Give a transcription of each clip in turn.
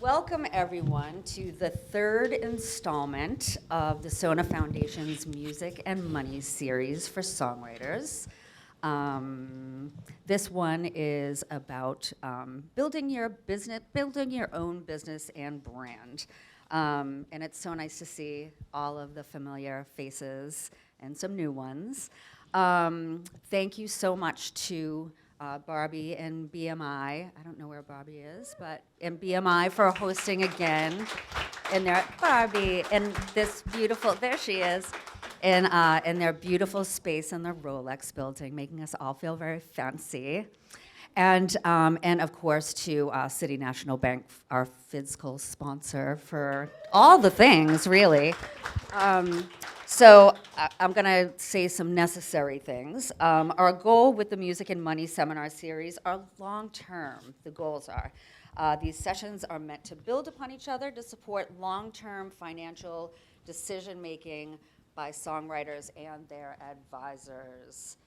Welcome, everyone, to the third installment of the SONA Foundation's Music and Money series for songwriters. This one is about building your own business and brand. And it's so nice to see all of the familiar faces and some new ones. Thank you so much to Barbie and BMI. I don't know where Barbie is, and BMI for hosting again. And Barbie, and this beautiful, there she is, in their beautiful space in the Rolex building, making us all feel very fancy. And of course to City National Bank, our fiscal sponsor for all the things, really. So I'm going to say some necessary things. Our goal with the Music and Money seminar series are long-term. The goals are. These sessions are meant to build upon each other to support long-term financial decision-making by songwriters and their advisors.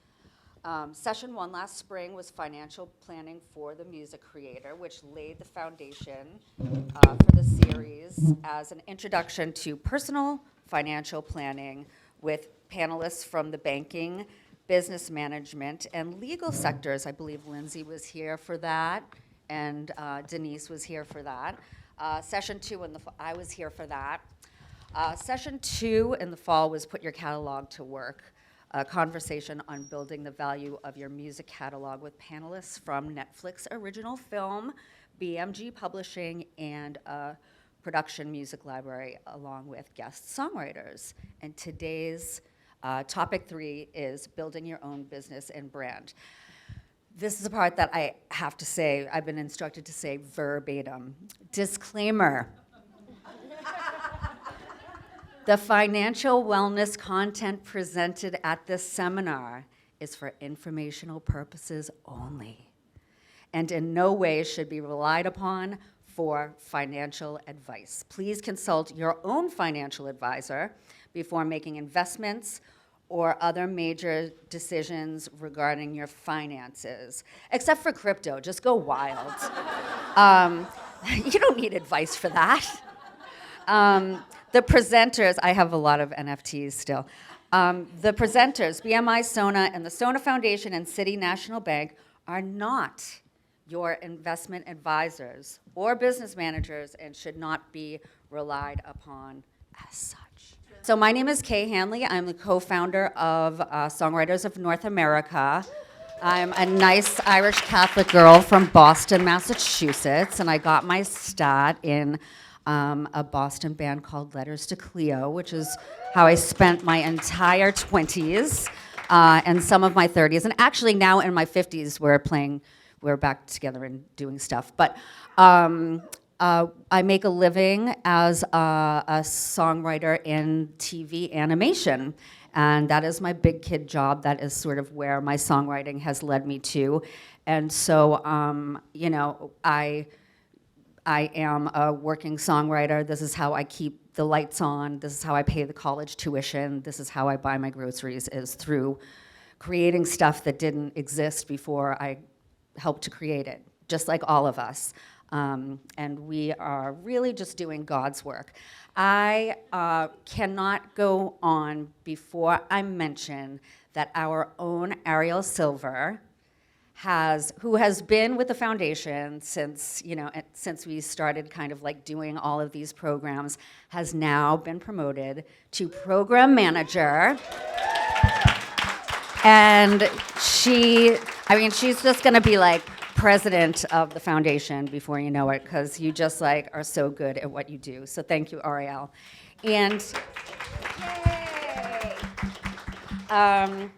Session 1 last spring was financial planning for the music creator, which laid the foundation for the series as an introduction to personal financial planning with panelists from the banking, business management, and legal sectors. I believe Lindsay was here for that, and Denise was here for that. Session 2 I was here for that. Session 2 in the fall was Put Your Catalog to Work, a conversation on building the value of your music catalog with panelists from Netflix Original Film, BMG Publishing, and Production Music Library, along with guest songwriters. And today's topic 3 is building your own business and brand. This is a part that I have to say, I've been instructed to say verbatim. Disclaimer. The financial wellness content presented at this seminar is for informational purposes only, and in no way should be relied upon for financial advice. Please consult your own financial advisor before making investments or other major decisions regarding your finances. Except for crypto, just go wild. You don't need advice for that. The presenters, I have a lot of NFTs still. The presenters, BMI, SONA, and the SONA Foundation and City National Bank are not your investment advisors or business managers and should not be relied upon as such. So my name is Kay Hanley. I'm the co-founder of Songwriters of North America. I'm a nice Irish Catholic girl from Boston, Massachusetts, and I got my start in a Boston band called Letters to Cleo, which is how I spent my entire 20s and some of my 30s. And actually now in my 50s, we're back together and doing stuff. But I make a living as a songwriter in TV animation. And that is my big kid job. That is sort of where my songwriting has led me to. And so, I am a working songwriter. This is how I keep the lights on. This is how I pay the college tuition. This is how I buy my groceries, is through creating stuff that didn't exist before I helped to create it, just like all of us. And we are really just doing God's work. I cannot go on before I mention that our own Ariel Silver, who has been with the foundation since we started kind of like doing all of these programs, has now been promoted to program manager. And she's just gonna be like president of the foundation before you know it, because you just like are so good at what you do. So thank you, Ariel. And yay!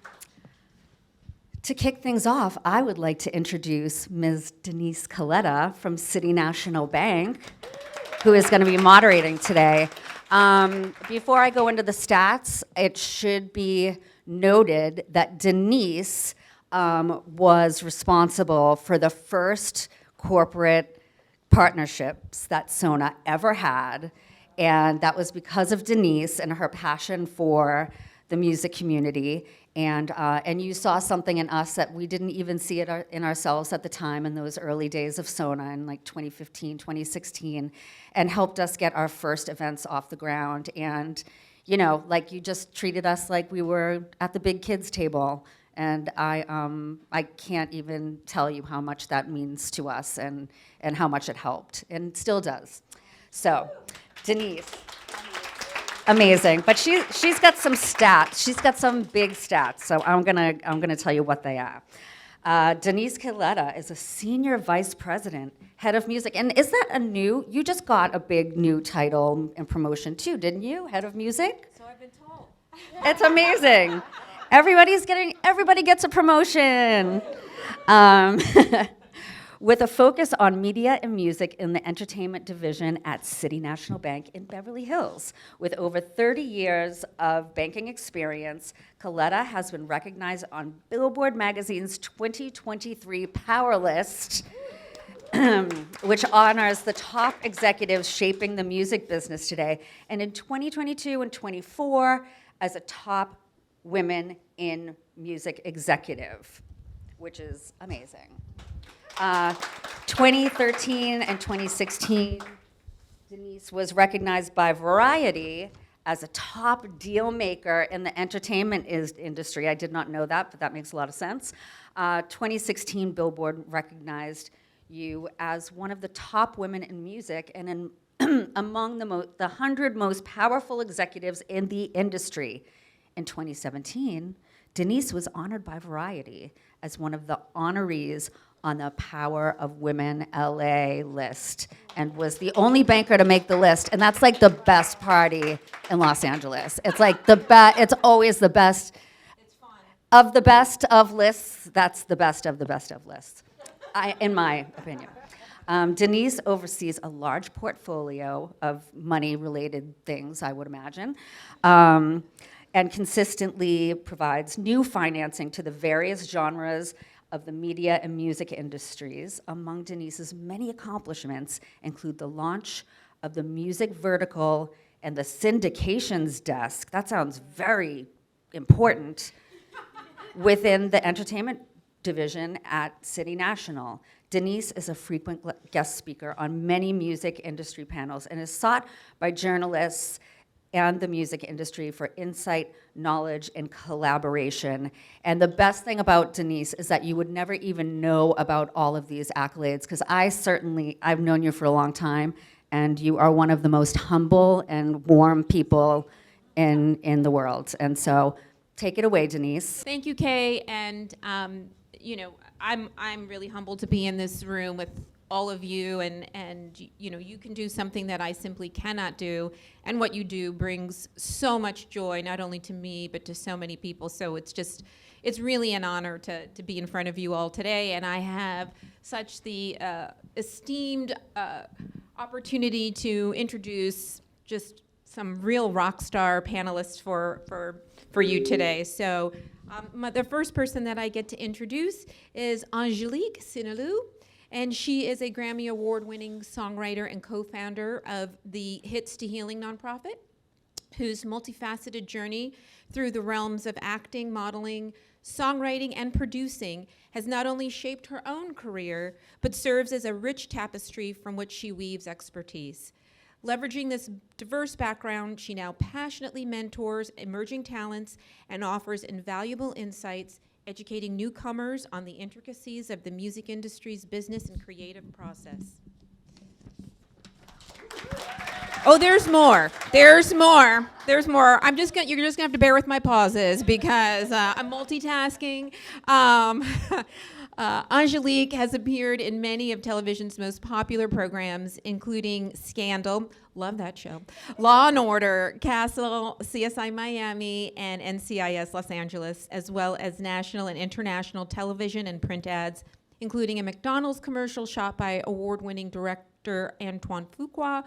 To kick things off, I would like to introduce Ms. Denise Colletta from City National Bank, who is going to be moderating today. Before I go into the stats, it should be noted that Denise was responsible for the first corporate partnerships that SONA ever had, and that was because of Denise and her passion for the music community And you saw something in us that we didn't even see it in ourselves at the time in those early days of SONA in like 2015, 2016, and helped us get our first events off the ground. And, you know, like you just treated us like we were at the big kids table. And I can't even tell you how much that means to us and how much it helped, and still does. So, Denise. Amazing, but she's got some stats. She's got some big stats, so I'm gonna tell you what they are. Denise Colletta is a senior vice president, head of music, and is that a new? You just got a big new title and promotion too, didn't you? Head of music. So I've been told. It's amazing. Everybody gets a promotion. With a focus on media and music in the entertainment division at City National Bank in Beverly Hills. With over 30 years of banking experience, Colletta has been recognized on Billboard Magazine's 2023 Power List, which honors the top executives shaping the music business today, and in 2022 and 24 as a top women in music executive, which is amazing. 2013 and 2016, Denise was recognized by Variety as a top deal maker in the entertainment industry. I did not know that, but that makes a lot of sense. 2016, Billboard recognized you as one of the top women in music and among the 100 most powerful executives in the industry. In 2017, Denise was honored by Variety as one of the honorees on the Power of Women LA list, and was the only banker to make the list. And that's like the best party in Los Angeles. It's like it's always the best. It's fun. Of the best of lists, that's the best of lists, in my opinion. Denise oversees a large portfolio of money-related things, I would imagine, and consistently provides new financing to the various genres of the media and music industries. Among Denise's many accomplishments include the launch of the music vertical and the syndications desk. That sounds very important within the entertainment division at City National. Denise is a frequent guest speaker on many music industry panels and is sought by journalists and the music industry for insight, knowledge, and collaboration. And the best thing about Denise is that you would never even know about all of these accolades, because I've known you for a long time, and you are one of the most humble and warm people in the world. And so take it away, Denise. Thank you, Kay. And you know, I'm really humbled to be in this room with all of you, and you know, you can do something that I simply cannot do, and what you do brings so much joy, not only to me, but to so many people. So it's really an honor to be in front of you all today, and I have such the esteemed opportunity to introduce just some real rock star panelists for you today. So the first person that I get to introduce is Angelique Cinelu. And she is a Grammy Award-winning songwriter and co-founder of the Hits to Healing nonprofit, whose multifaceted journey through the realms of acting, modeling, songwriting, and producing has not only shaped her own career, but serves as a rich tapestry from which she weaves expertise. Leveraging this diverse background, she now passionately mentors emerging talents and offers invaluable insights, educating newcomers on the intricacies of the music industry's business and creative process. Oh, there's more. There's more. There's more. You're just gonna have to bear with my pauses because I'm multitasking. Angelique has appeared in many of television's most popular programs, including Scandal, love that show, Law and Order, Castle, CSI Miami, and NCIS Los Angeles, as well as national and international television and print ads, including a McDonald's commercial shot by award-winning director Antoine Fuqua.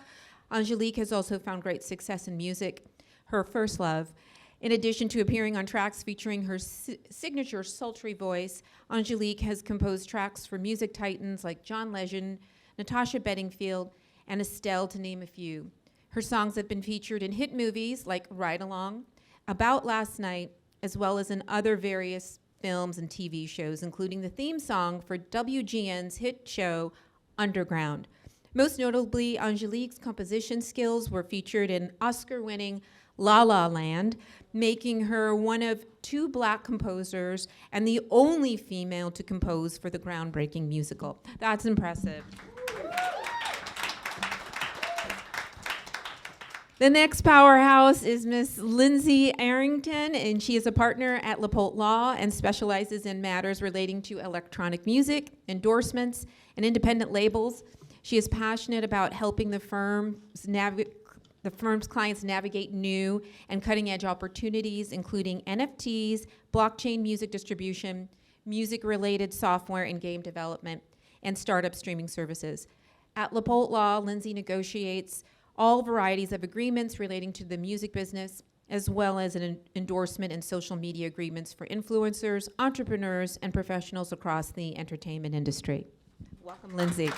Angelique has also found great success in music, her first love. In addition to appearing on tracks featuring her signature sultry voice, Angelique has composed tracks for music titans like John Legend, Natasha Bedingfield, and Estelle, to name a few. Her songs have been featured in hit movies like Ride Along, About Last Night, as well as in other various films and TV shows, including the theme song for WGN's hit show, Underground. Most notably, Angelique's composition skills were featured in Oscar-winning La La Land, making her one of 2 Black composers and the only female to compose for the groundbreaking musical. That's impressive. The next powerhouse is Miss Lindsay Arrington, and she is a partner at LaPolt Law and specializes in matters relating to electronic music, endorsements, and independent labels. She is passionate about helping the firm's clients navigate new and cutting-edge opportunities, including NFTs, blockchain music distribution, music-related software and game development, and startup streaming services. At LaPolt Law, Lindsay negotiates all varieties of agreements relating to the music business, as well as an endorsement and social media agreements for influencers, entrepreneurs, and professionals across the entertainment industry. Welcome, Lindsay.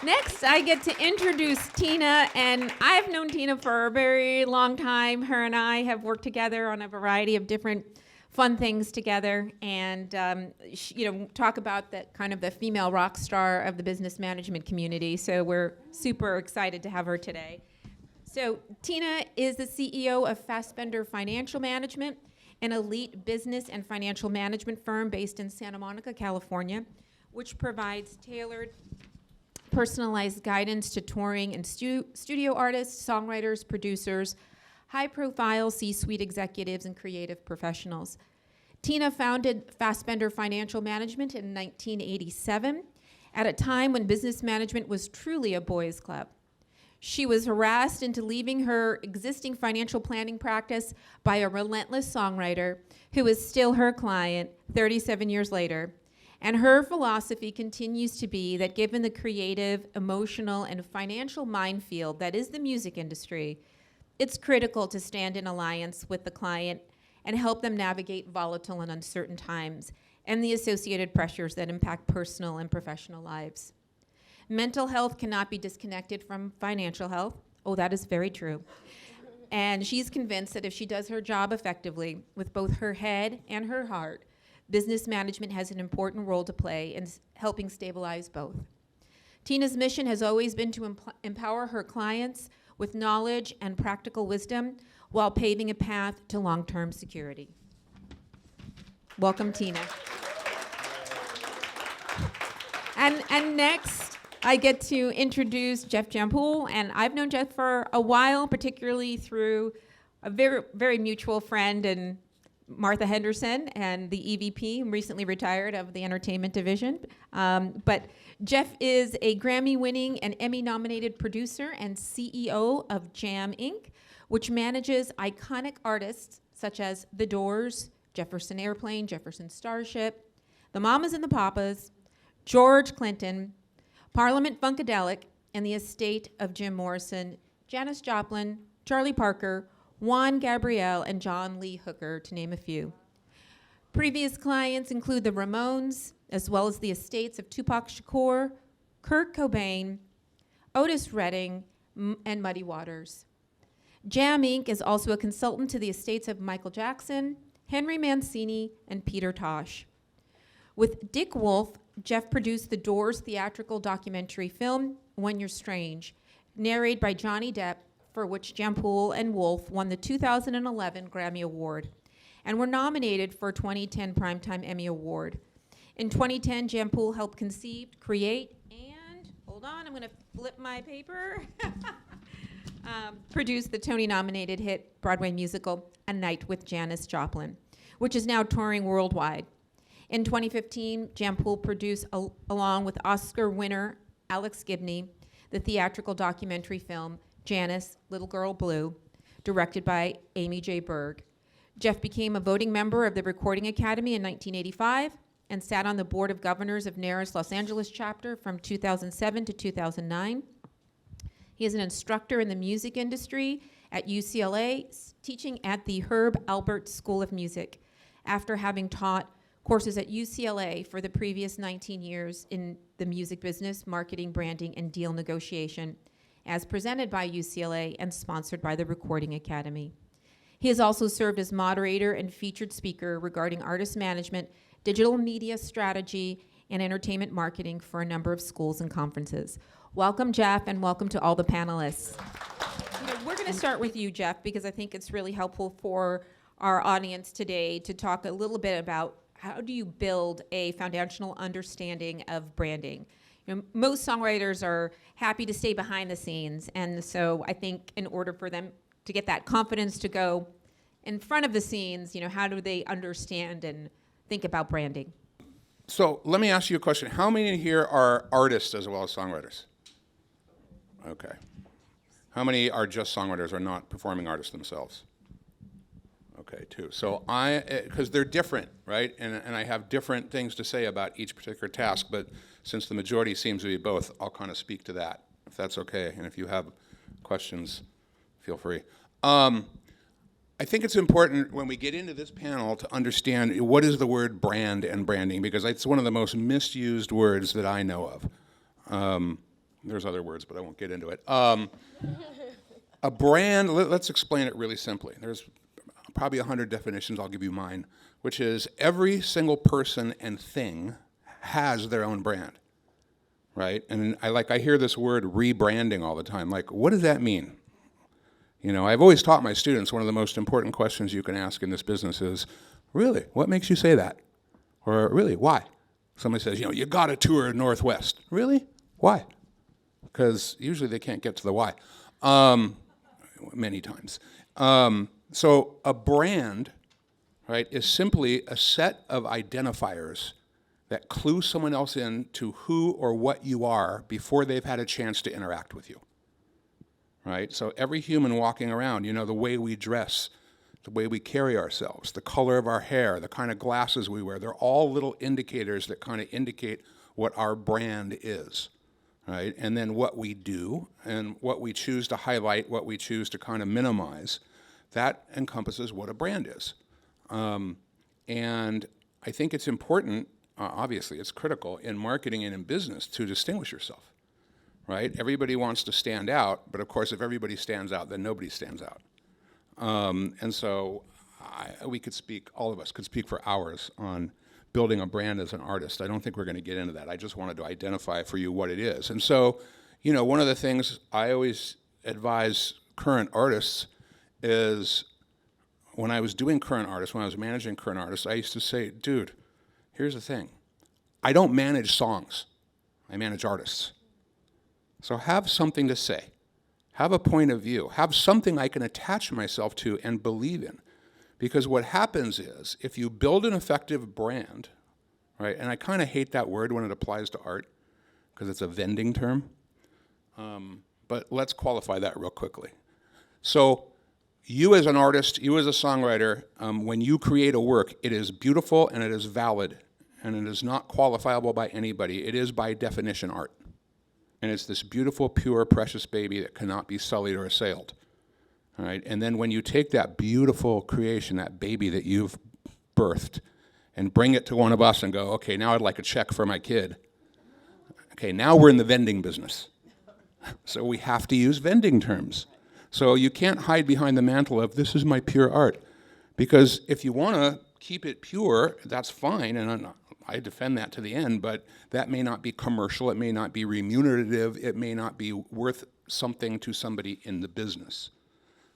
Next, I get to introduce Tina, and I've known Tina for a very long time. Her and I have worked together on a variety of different fun things together, and talk about that kind of the female rock star of the business management community. So we're super excited to have her today. So Tina is the CEO of Fassbender Financial Management, an elite business and financial management firm based in Santa Monica, California, which provides tailored, personalized guidance to touring and studio artists, songwriters, producers, high-profile C-suite executives, and creative professionals. Tina founded Fassbender Financial Management in 1987, at a time when business management was truly a boys' club. She was harassed into leaving her existing financial planning practice by a relentless songwriter who is still her client 37 years later. And her philosophy continues to be that given the creative, emotional, and financial minefield that is the music industry, it's critical to stand in alliance with the client and help them navigate volatile and uncertain times and the associated pressures that impact personal and professional lives. Mental health cannot be disconnected from financial health. Oh, that is very true. And she's convinced that if she does her job effectively with both her head and her heart, business management has an important role to play in helping stabilize both. Tina's mission has always been to empower her clients with knowledge and practical wisdom while paving a path to long-term security. Welcome, Tina. And next, I get to introduce Jeff Jampool, and I've known Jeff for a while, particularly through a very, very mutual friend and Martha Henderson, and the EVP, who recently retired of the entertainment division. But Jeff is a Grammy-winning and Emmy-nominated producer and CEO of Jam Inc., which manages iconic artists such as The Doors, Jefferson Airplane, Jefferson Starship, the Mamas and the Papas, George Clinton, Parliament Funkadelic, and the estate of Jim Morrison, Janis Joplin, Charlie Parker, Juan Gabriel, and John Lee Hooker, to name a few. Previous clients include the Ramones, as well as the estates of Tupac Shakur, Kurt Cobain, Otis Redding, and Muddy Waters. Jam Inc. is also a consultant to the estates of Michael Jackson, Henry Mancini, and Peter Tosh. With Dick Wolf, Jeff produced the Doors theatrical documentary film, When You're Strange, narrated by Johnny Depp, for which Jampool and Wolf won the 2011 Grammy Award and were nominated for a 2010 Primetime Emmy Award. In 2010, Jampool helped conceive, create, and, hold on, I'm gonna flip my paper, produced the Tony-nominated hit Broadway musical, A Night with Janis Joplin, which is now touring worldwide. In 2015, Jampool produced, along with Oscar winner Alex Gibney, the theatrical documentary film Janis, Little Girl Blue, directed by Amy J. Berg. Jeff became a voting member of the Recording Academy in 1985 and sat on the Board of Governors of NARA's Los Angeles chapter from 2007 to 2009. He is an instructor in the music industry at UCLA, teaching at the Herb Alpert School of Music, after having taught courses at UCLA for the previous 19 years in the music business, marketing, branding, and deal negotiation, as presented by UCLA and sponsored by the Recording Academy. He has also served as moderator and featured speaker regarding artist management, digital media strategy, and entertainment marketing for a number of schools and conferences. Welcome, Jeff, and welcome to all the panelists. We're going to start with you, Jeff, because I think it's really helpful for our audience today to talk a little bit about how do you build a foundational understanding of branding. Most songwriters are happy to stay behind the scenes, and so I think in order for them to get that confidence to go in front of the scenes, how do they understand and think about branding? So let me ask you a question. How many here are artists as well as songwriters? Okay. How many are just songwriters or not performing artists themselves? Okay, 2. So because they're different, right? And I have different things to say about each particular task, but since the majority seems to be both, I'll kind of speak to that, if that's okay. And if you have questions, feel free. I think it's important when we get into this panel to understand what is the word brand and branding, because it's one of the most misused words that I know of. There's other words, but I won't get into it. A brand, let's explain it really simply. There's probably 100 definitions, I'll give you mine, which is every single person and thing has their own brand, right? And I hear this word rebranding all the time. Like, what does that mean? I've always taught my students one of the most important questions you can ask in this business is, really, what makes you say that? Or really, why? Somebody says, you got to tour Northwest. Really? Why? Because usually they can't get to the why, many times. So a brand, right, is simply a set of identifiers that clue someone else in to who or what you are before they've had a chance to interact with you. Right? So every human walking around, the way we dress, the way we carry ourselves, the color of our hair, the kind of glasses we wear, they're all little indicators that kind of indicate what our brand is, right? And then what we do and what we choose to highlight, what we choose to kind of minimize, that encompasses what a brand is. And I think it's important, obviously it's critical in marketing and in business to distinguish yourself. Right? Everybody wants to stand out, but of course, if everybody stands out, then nobody stands out. And so all of us could speak for hours on building a brand as an artist. I don't think we're going to get into that. I just wanted to identify for you what it is. And so, one of the things I always advise current artists is when I was doing current artists, when I was managing current artists, I used to say, dude, here's the thing. I don't manage songs. I manage artists. So have something to say, have a point of view, have something I can attach myself to and believe in. Because what happens is, if you build an effective brand, right, and I kind of hate that word when it applies to art, because it's a vending term, but let's qualify that real quickly. So you as an artist, you as a songwriter, when you create a work, it is beautiful and it is valid, and it is not qualifiable by anybody. It is by definition art. And it's this beautiful, pure, precious baby that cannot be sullied or assailed. All right? And then when you take that beautiful creation, that baby that you've birthed, and bring it to one of us and go, okay, now I'd like a check for my kid. Okay, now we're in the vending business. So we have to use vending terms. So you can't hide behind the mantle of, this is my pure art. Because if you want to keep it pure, that's fine, and I defend that to the end, but that may not be commercial, it may not be remunerative, it may not be worth something to somebody in the business.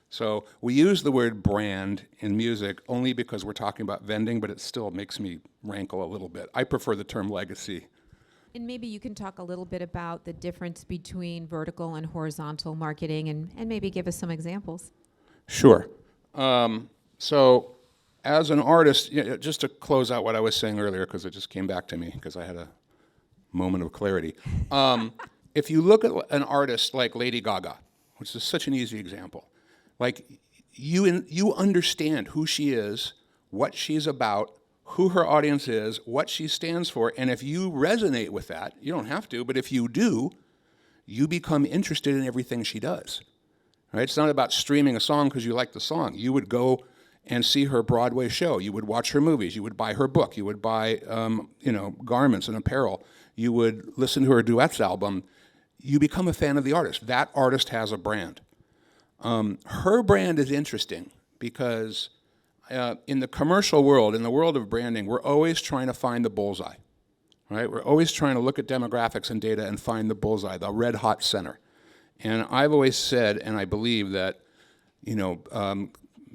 So we use the word brand in music only because we're talking about vending, but it still makes me rankle a little bit. I prefer the term legacy. And maybe you can talk a little bit about the difference between vertical and horizontal marketing and maybe give us some examples. Sure. So as an artist, just to close out what I was saying earlier, because it just came back to me, because I had a moment of clarity. If you look at an artist like Lady Gaga, which is such an easy example, like you understand who she is, what she's about, who her audience is, what she stands for, and if you resonate with that, you don't have to, but if you do, you become interested in everything she does. Right? It's not about streaming a song because you like the song. You would go and see her Broadway show. You would watch her movies. You would buy her book. You would buy, garments and apparel. You would listen to her duets album. You become a fan of the artist. That artist has a brand. Her brand is interesting because in the commercial world, in the world of branding, we're always trying to find the bullseye, right? We're always trying to look at demographics and data and find the bullseye, the red hot center. And I've always said, and I believe that,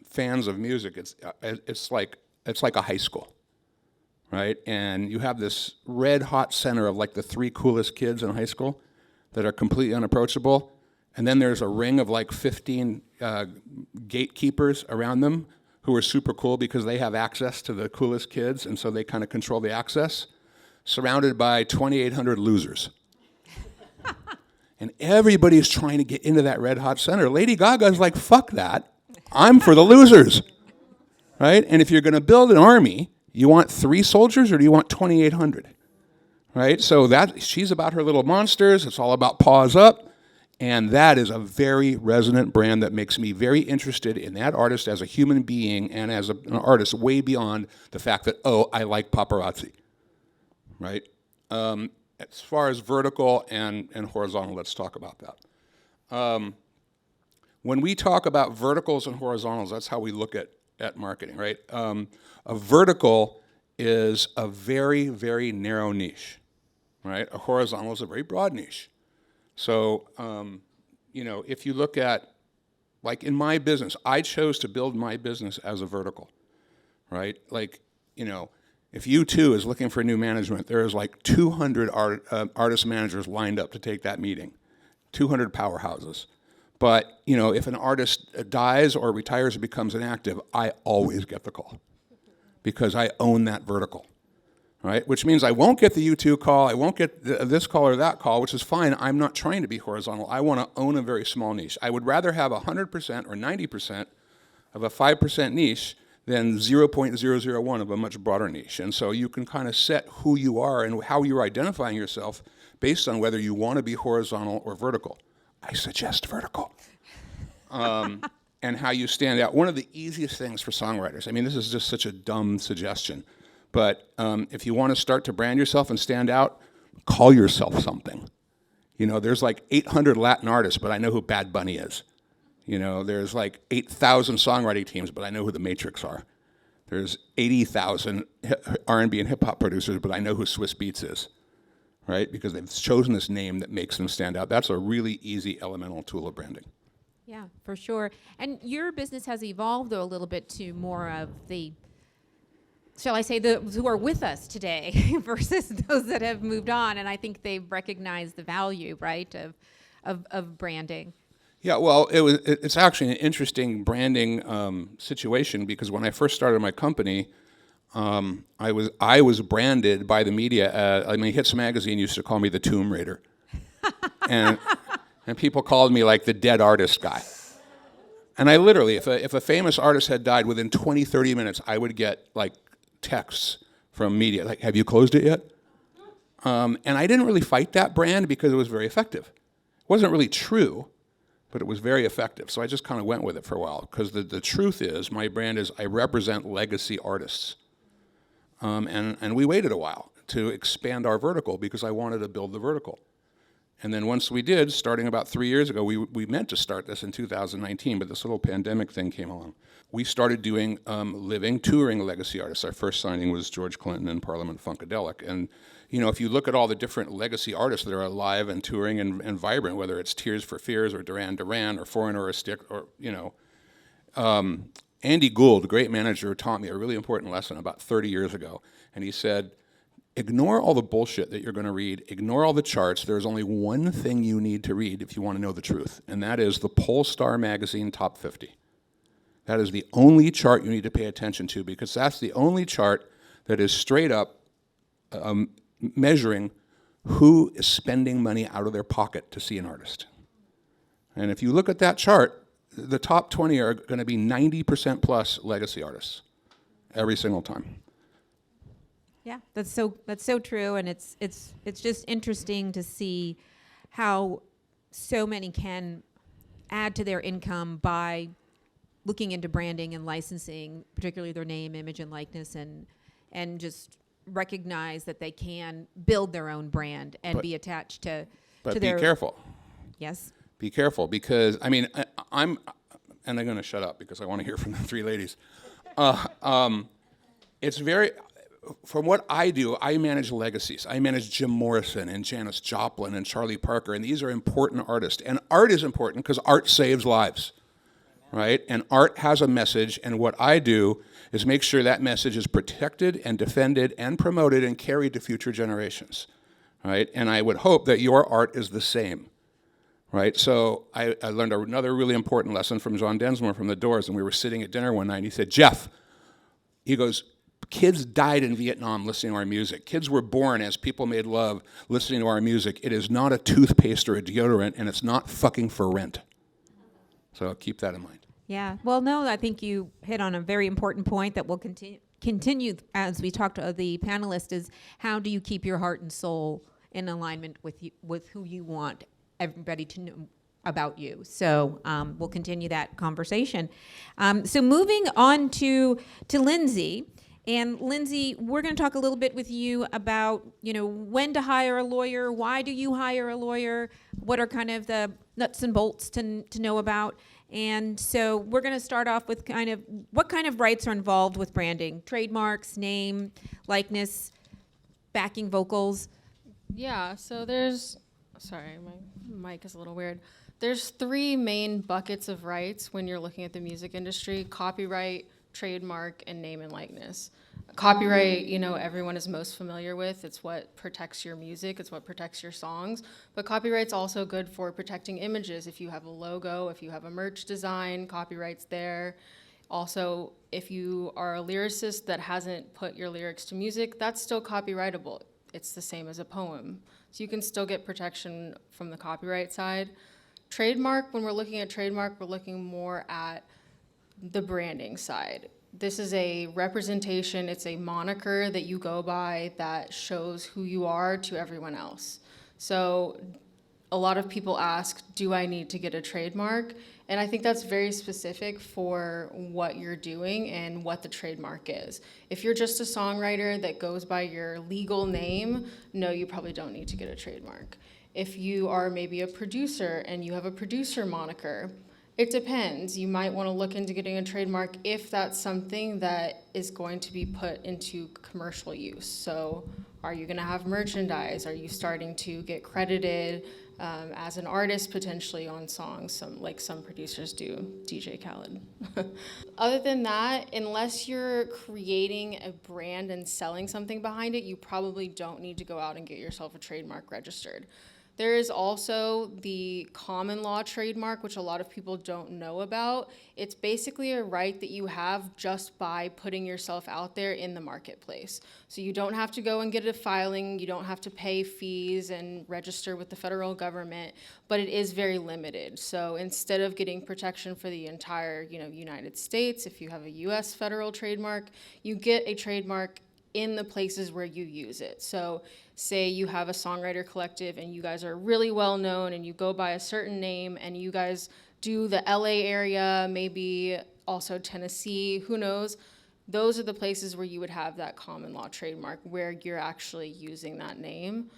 fans of music, it's like a high school, right? And you have this red hot center of like the 3 coolest kids in high school that are completely unapproachable. And then there's a ring of like 15 gatekeepers around them who are super cool because they have access to the coolest kids, and so they kind of control the access, surrounded by 2,800 losers. And everybody's trying to get into that red hot center. Lady Gaga's like, fuck that. I'm for the losers, right? And if you're going to build an army, you want 3 soldiers or do you want 2,800, right? So she's about her little monsters. It's all about paws up. And that is a very resonant brand that makes me very interested in that artist as a human being and as an artist way beyond the fact that, oh, I like paparazzi, right? As far as vertical and horizontal, let's talk about that. When we talk about verticals and horizontals, that's how we look at marketing, right? A vertical is a very, very narrow niche, right? A horizontal is a very broad niche. So, if you look at, like in my business, I chose to build my business as a vertical, right? Like, if U2 is looking for new management, there's like 200 artist managers lined up to take that meeting, 200 powerhouses. But, if an artist dies or retires or becomes inactive, I always get the call because I own that vertical. Right? Which means I won't get the U2 call, I won't get this call or that call, which is fine. I'm not trying to be horizontal. I want to own a very small niche. I would rather have 100% or 90% of a 5% niche than 0.001 of a much broader niche. And so you can kind of set who you are and how you're identifying yourself based on whether you want to be horizontal or vertical. I suggest vertical. And how you stand out. One of the easiest things for songwriters, I mean, this is just such a dumb suggestion, but if you want to start to brand yourself and stand out, call yourself something. There's like 800 Latin artists, but I know who Bad Bunny is. There's like 8,000 songwriting teams, but I know who the Matrix are. There's 80,000 R&B and hip-hop producers, but I know who Swiss Beats is, right? Because they've chosen this name that makes them stand out. That's a really easy elemental tool of branding. Yeah, for sure. And your business has evolved, though, a little bit to more of the, shall I say, those who are with us today versus those that have moved on. And I think they've recognized the value, right, of branding. Yeah, well, it's actually an interesting branding situation because when I first started my company, I was branded by the media. Hits Magazine used to call me the Tomb Raider, and people called me like the dead artist guy. And I literally, if a famous artist had died within 20, 30 minutes, I would get like texts from media like, "Have you closed it yet?" And I didn't really fight that brand because it was very effective. It wasn't really true, but it was very effective. So I just kind of went with it for a while because the truth is my brand is I represent legacy artists. And we waited a while to expand our vertical because I wanted to build the vertical. And then once we did, starting about 3 years ago, we meant to start this in 2019, but this little pandemic thing came along. We started doing living, touring legacy artists. Our first signing was George Clinton and Parliament Funkadelic. And if you look at all the different legacy artists that are alive and touring and vibrant, whether it's Tears for Fears or Duran Duran or Foreigner or Stick or, Andy Gould, a great manager, taught me a really important lesson about 30 years ago. And he said, ignore all the bullshit that you're going to read. Ignore all the charts. There's only one thing you need to read if you want to know the truth, and that is the Polestar magazine Top 50. That is the only chart you need to pay attention to because that's the only chart that is straight up measuring who is spending money out of their pocket to see an artist. And if you look at that chart, the top 20 are going to be 90% plus legacy artists every single time. Yeah, that's so true, and it's just interesting to see how so many can add to their income by looking into branding and licensing, particularly their name, image, and likeness, and just recognize that they can build their own brand and be attached to But their. be careful. Yes. Be careful because, I'm, and I'm going to shut up because I want to hear from the three ladies. It's very, from what I do, I manage legacies. I manage Jim Morrison and Janis Joplin and Charlie Parker, and these are important artists. And art is important because art saves lives, right? And art has a message, and what I do is make sure that message is protected and defended and promoted and carried to future generations, right? And I would hope that your art is the same, right? So I learned another really important lesson from John Densmore from The Doors, and we were sitting at dinner one night, and he said, Jeff, he goes, kids died in Vietnam listening to our music. Kids were born as people made love listening to our music. It is not a toothpaste or a deodorant, and it's not fucking for rent. So keep that in mind. Yeah. Well, no, I think you hit on a very important point that will continue as we talk to the panelists is how do you keep your heart and soul in alignment with who you want everybody to know about you. So we'll continue that conversation. So moving on to Lindsay. And Lindsay, we're going to talk a little bit with you about, when to hire a lawyer, why do you hire a lawyer, what are kind of the nuts and bolts to know about. And so we're going to start off with kind of what kind of rights are involved with branding, trademarks, name, likeness, backing vocals. Yeah, so sorry, my mic is a little weird. There's 3 main buckets of rights when you're looking at the music industry: copyright, trademark, and name and likeness. Copyright, everyone is most familiar with. It's what protects your music. It's what protects your songs. But copyright's also good for protecting images. If you have a logo, if you have a merch design, copyright's there. Also, if you are a lyricist that hasn't put your lyrics to music, that's still copyrightable. It's the same as a poem. So you can still get protection from the copyright side. Trademark, when we're looking at trademark, we're looking more at the branding side. This is a representation, it's a moniker that you go by that shows who you are to everyone else. So a lot of people ask, do I need to get a trademark? And I think that's very specific for what you're doing and what the trademark is. If you're just a songwriter that goes by your legal name, no, you probably don't need to get a trademark. If you are maybe a producer and you have a producer moniker, it depends. You might want to look into getting a trademark if that's something that is going to be put into commercial use. So are you going to have merchandise? Are you starting to get credited as an artist potentially on songs, some producers do, DJ Khaled. Other than that, unless you're creating a brand and selling something behind it, you probably don't need to go out and get yourself a trademark registered. There is also the common law trademark, which a lot of people don't know about. It's basically a right that you have just by putting yourself out there in the marketplace. So you don't have to go and get a filing, you don't have to pay fees and register with the federal government, but it is very limited. So instead of getting protection for the entire, United States, if you have a US federal trademark, you get a trademark in the places where you use it. So say you have a songwriter collective and you guys are really well known and you go by a certain name and you guys do the LA area, maybe also Tennessee, who knows? Those are the places where you would have that common law trademark where you're actually using that name.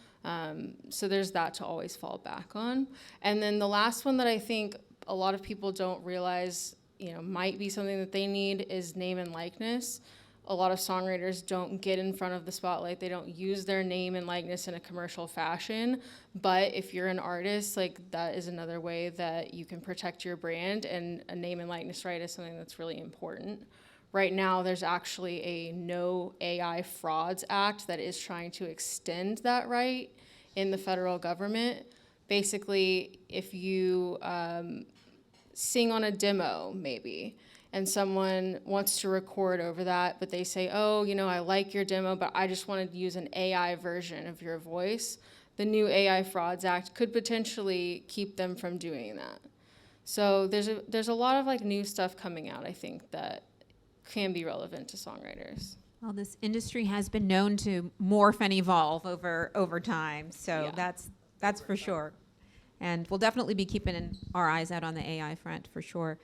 So there's that to always fall back on. And then the last one that I think a lot of people don't realize, might be something that they need is name and likeness. A lot of songwriters don't get in front of the spotlight. They don't use their name and likeness in a commercial fashion. But if you're an artist, that is another way that you can protect your brand, and a name and likeness right is something that's really important. Right now, there's actually a No AI Frauds Act that is trying to extend that right in the federal government. Basically, if you sing on a demo, maybe, and someone wants to record over that, but they say, oh, I like your demo, but I just wanted to use an AI version of your voice, the new AI Frauds Act could potentially keep them from doing that. So there's a lot of new stuff coming out, I think, that can be relevant to songwriters. Well, this industry has been known to morph and evolve over time, so Yeah. that's for sure. And we'll definitely be keeping our eyes out on the AI front for sure.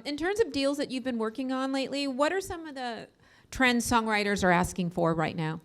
In terms of deals that you've been working on lately, what are some of the trends songwriters are asking for right now?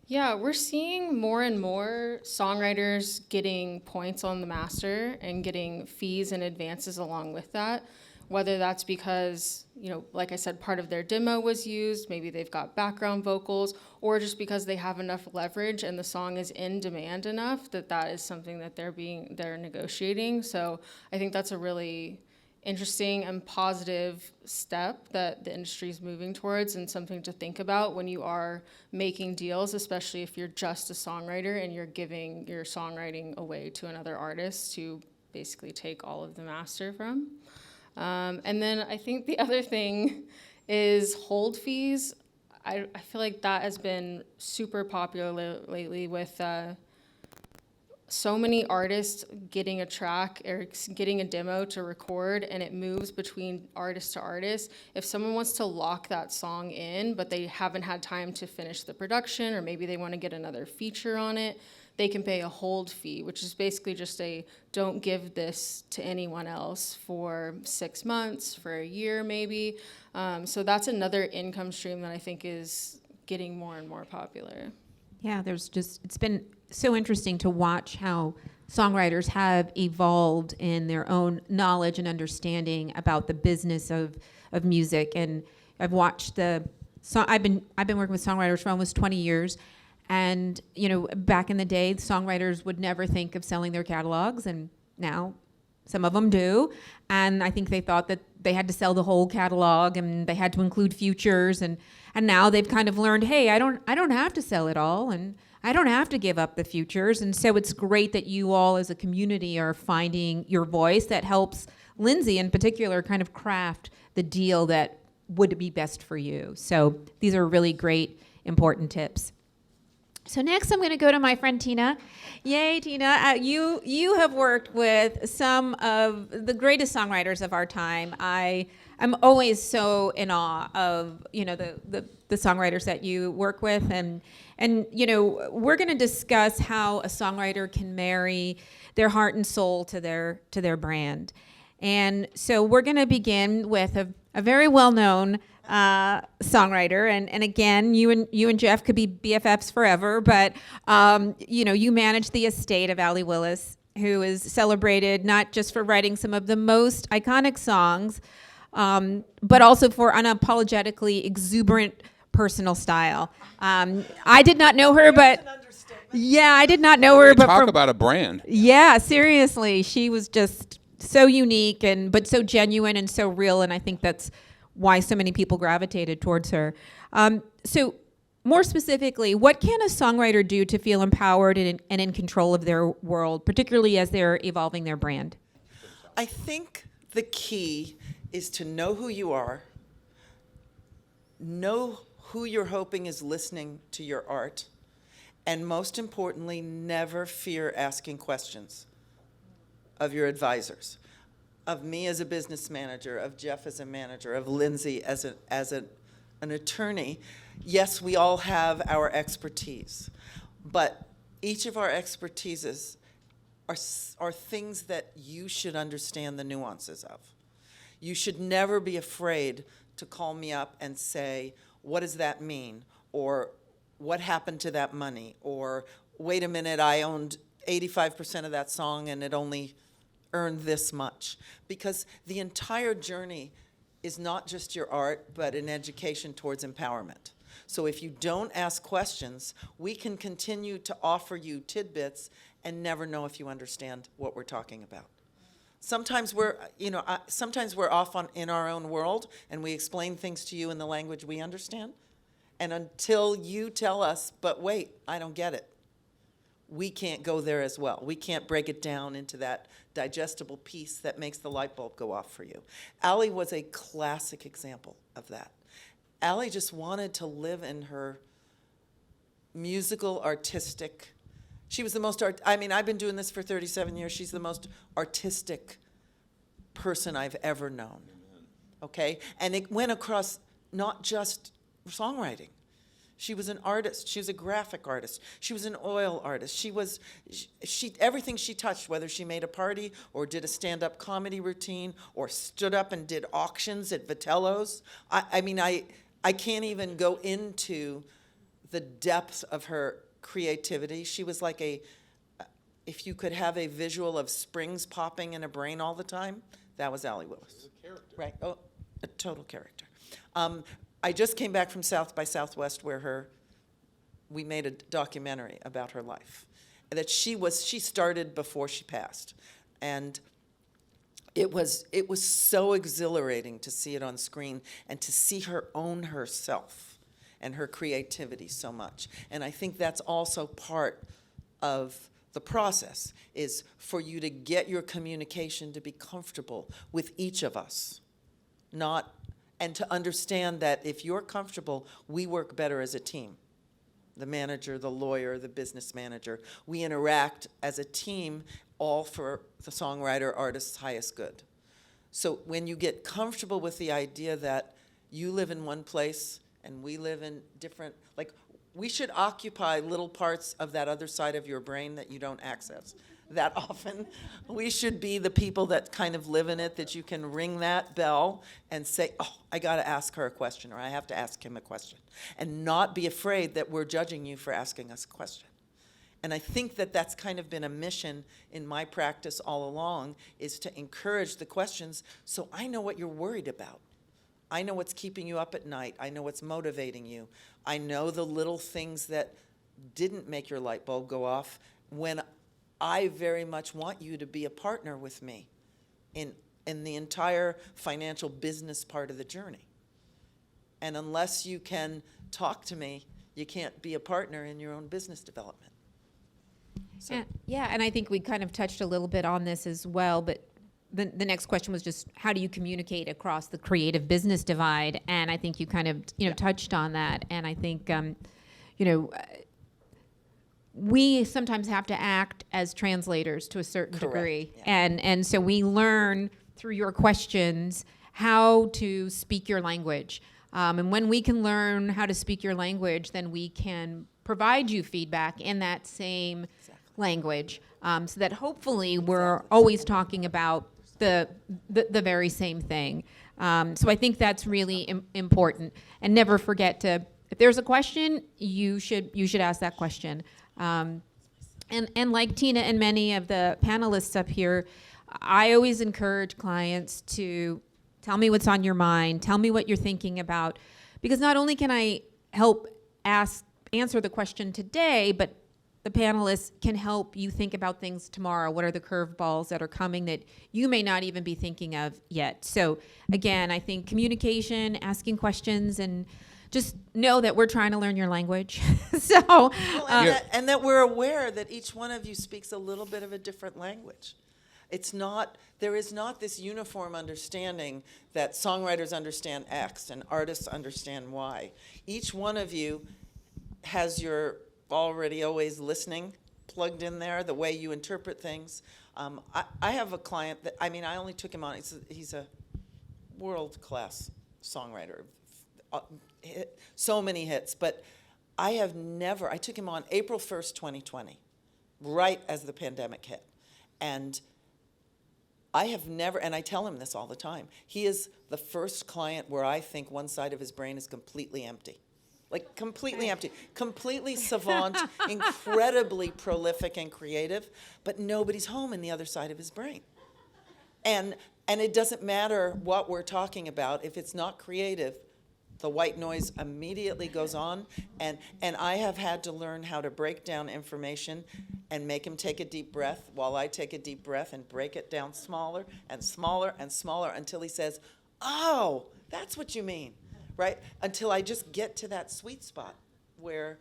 Yeah, we're seeing more and more songwriters getting points on the master and getting fees and advances along with that. whether that's because, like I said, part of their demo was used, maybe they've got background vocals, or just because they have enough leverage and the song is in demand enough that is something that they're negotiating. So I think that's a really interesting and positive step that the industry is moving towards, and something to think about when you are making deals, especially if you're just a songwriter and you're giving your songwriting away to another artist to basically take all of the master from. And then I think the other thing is hold fees. I feel like that has been super popular lately with so many artists getting a track or getting a demo to record, and it moves between artist to artist. If someone wants to lock that song in, but they haven't had time to finish the production, or maybe they want to get another feature on it, they can pay a hold fee, which is basically just don't give this to anyone else for 6 months, for a year maybe. So that's another income stream that I think is getting more and more popular. Yeah, it's been so interesting to watch how songwriters have evolved in their own knowledge and understanding about the business of music. And I've watched I've been working with songwriters for almost 20 years. And, back in the day, songwriters would never think of selling their catalogs, and now some of them do. And I think they thought that they had to sell the whole catalog and they had to include features. And now they've kind of learned, hey, I don't have to sell it all, and I don't have to give up the features. And so it's great that you all as a community are finding your voice that helps Lindsay in particular kind of craft the deal that would be best for you. So these are really great, important tips. So next I'm going to go to my friend Tina. Yay, Tina. You have worked with some of the greatest songwriters of our time. I'm always so in awe of, the songwriters that you work with. And we're going to discuss how a songwriter can marry their heart and soul to their brand. And so we're going to begin with a very well-known songwriter, and again, you and Jeff could be BFFs forever, but you manage the estate of Allie Willis, who is celebrated not just for writing some of the most iconic songs, but also for unapologetically exuberant personal style. I did not know her, but I did not know her. But talk about a brand. Yeah, seriously, she was just so unique but so genuine and so real, and I think that's why so many people gravitated towards her. So more specifically, what can a songwriter do to feel empowered and in control of their world, particularly as they're evolving their brand? I think the key is to know who you are, know who you're hoping is listening to your art, and most importantly, never fear asking questions of your advisors. Of me as a business manager, of Jeff as a manager, of Lindsay as an attorney. Yes, we all have our expertise, but each of our expertises are things that you should understand the nuances of. You should never be afraid to call me up and say, what does that mean? Or what happened to that money? Or wait a minute, I owned 85% of that song and it only earn this much, because the entire journey is not just your art, but an education towards empowerment. So if you don't ask questions, we can continue to offer you tidbits and never know if you understand what we're talking about. Sometimes we're off in our own world, and we explain things to you in the language we understand. And until you tell us, but wait, I don't get it, we can't go there as well. We can't break it down into that digestible piece that makes the light bulb go off for you. Allie was a classic example of that. Allie just wanted to live in her musical, artistic. She was the most I've been doing this for 37 years. She's the most artistic person I've ever known. Okay? And it went across not just songwriting. She was an artist. She was a graphic artist. She was an oil artist. She everything she touched, whether she made a party or did a stand-up comedy routine or stood up and did auctions at Vitello's. I can't even go into the depth of her creativity. She was like if you could have a visual of springs popping in a brain all the time, That was Allie Willis. Right, oh, a total character. I just came back from South by Southwest where we made a documentary about her life. That she started before she passed. And it was so exhilarating to see it on screen and to see her own herself and her creativity so much. And I think that's also part of the process, is for you to get your communication to be comfortable with each of us, and to understand that if you're comfortable, we work better as a team. The manager, the lawyer, the business manager, we interact as a team, all for the songwriter, artist's highest good. So when you get comfortable with the idea that you live in one place and we live in different, like, we should occupy little parts of that other side of your brain that you don't access that often. We should be the people that kind of live in it, that you can ring that bell and say, oh, I got to ask her a question, or I have to ask him a question, and not be afraid that we're judging you for asking us a question. And I think that that's kind of been a mission in my practice all along, is to encourage the questions so I know what you're worried about. I know what's keeping you up at night. I know what's motivating you. I know the little things that didn't make your light bulb go off, when I very much want you to be a partner with me in the entire financial business part of the journey. And unless you can talk to me, you can't be a partner in your own business development. So. Yeah, and I think we kind of touched a little bit on this as well, but the next question was just, how do you communicate across the creative business divide? And I think you kind of, touched on that. And I think, we sometimes have to act as translators to a certain Correct. degree. Yeah. And so we learn through your questions how to speak your language. And when we can learn how to speak your language, then we can provide you feedback in that same language, so that hopefully we're always talking about the very same thing. So I think that's really important. And never forget to, if there's a question, you should ask that question. And like Tina and many of the panelists up here, I always encourage clients to tell me what's on your mind, tell me what you're thinking about, because not only can I help answer the question today, but the panelists can help you think about things tomorrow. What are the curveballs that are coming that you may not even be thinking of yet? So again, I think communication, asking questions, and just know that we're trying to learn your language. And that we're aware that each one of you speaks a little bit of a different language. There is not this uniform understanding that songwriters understand X and artists understand Y. Each one of you has your already always listening plugged in there, the way you interpret things. I have a client that, I only took him on, he's a world-class songwriter, so many hits, but I took him on April 1st, 2020, right as the pandemic hit. And I have never, and I tell him this all the time, he is the first client where I think one side of his brain is completely empty. Like completely empty, completely savant, incredibly prolific and creative, but nobody's home in the other side of his brain. And it doesn't matter what we're talking about, if it's not creative, the white noise immediately goes on. And I have had to learn how to break down information and make him take a deep breath while I take a deep breath and break it down smaller and smaller and smaller until he says, oh, that's what you mean. Right? Until I just get to that sweet spot where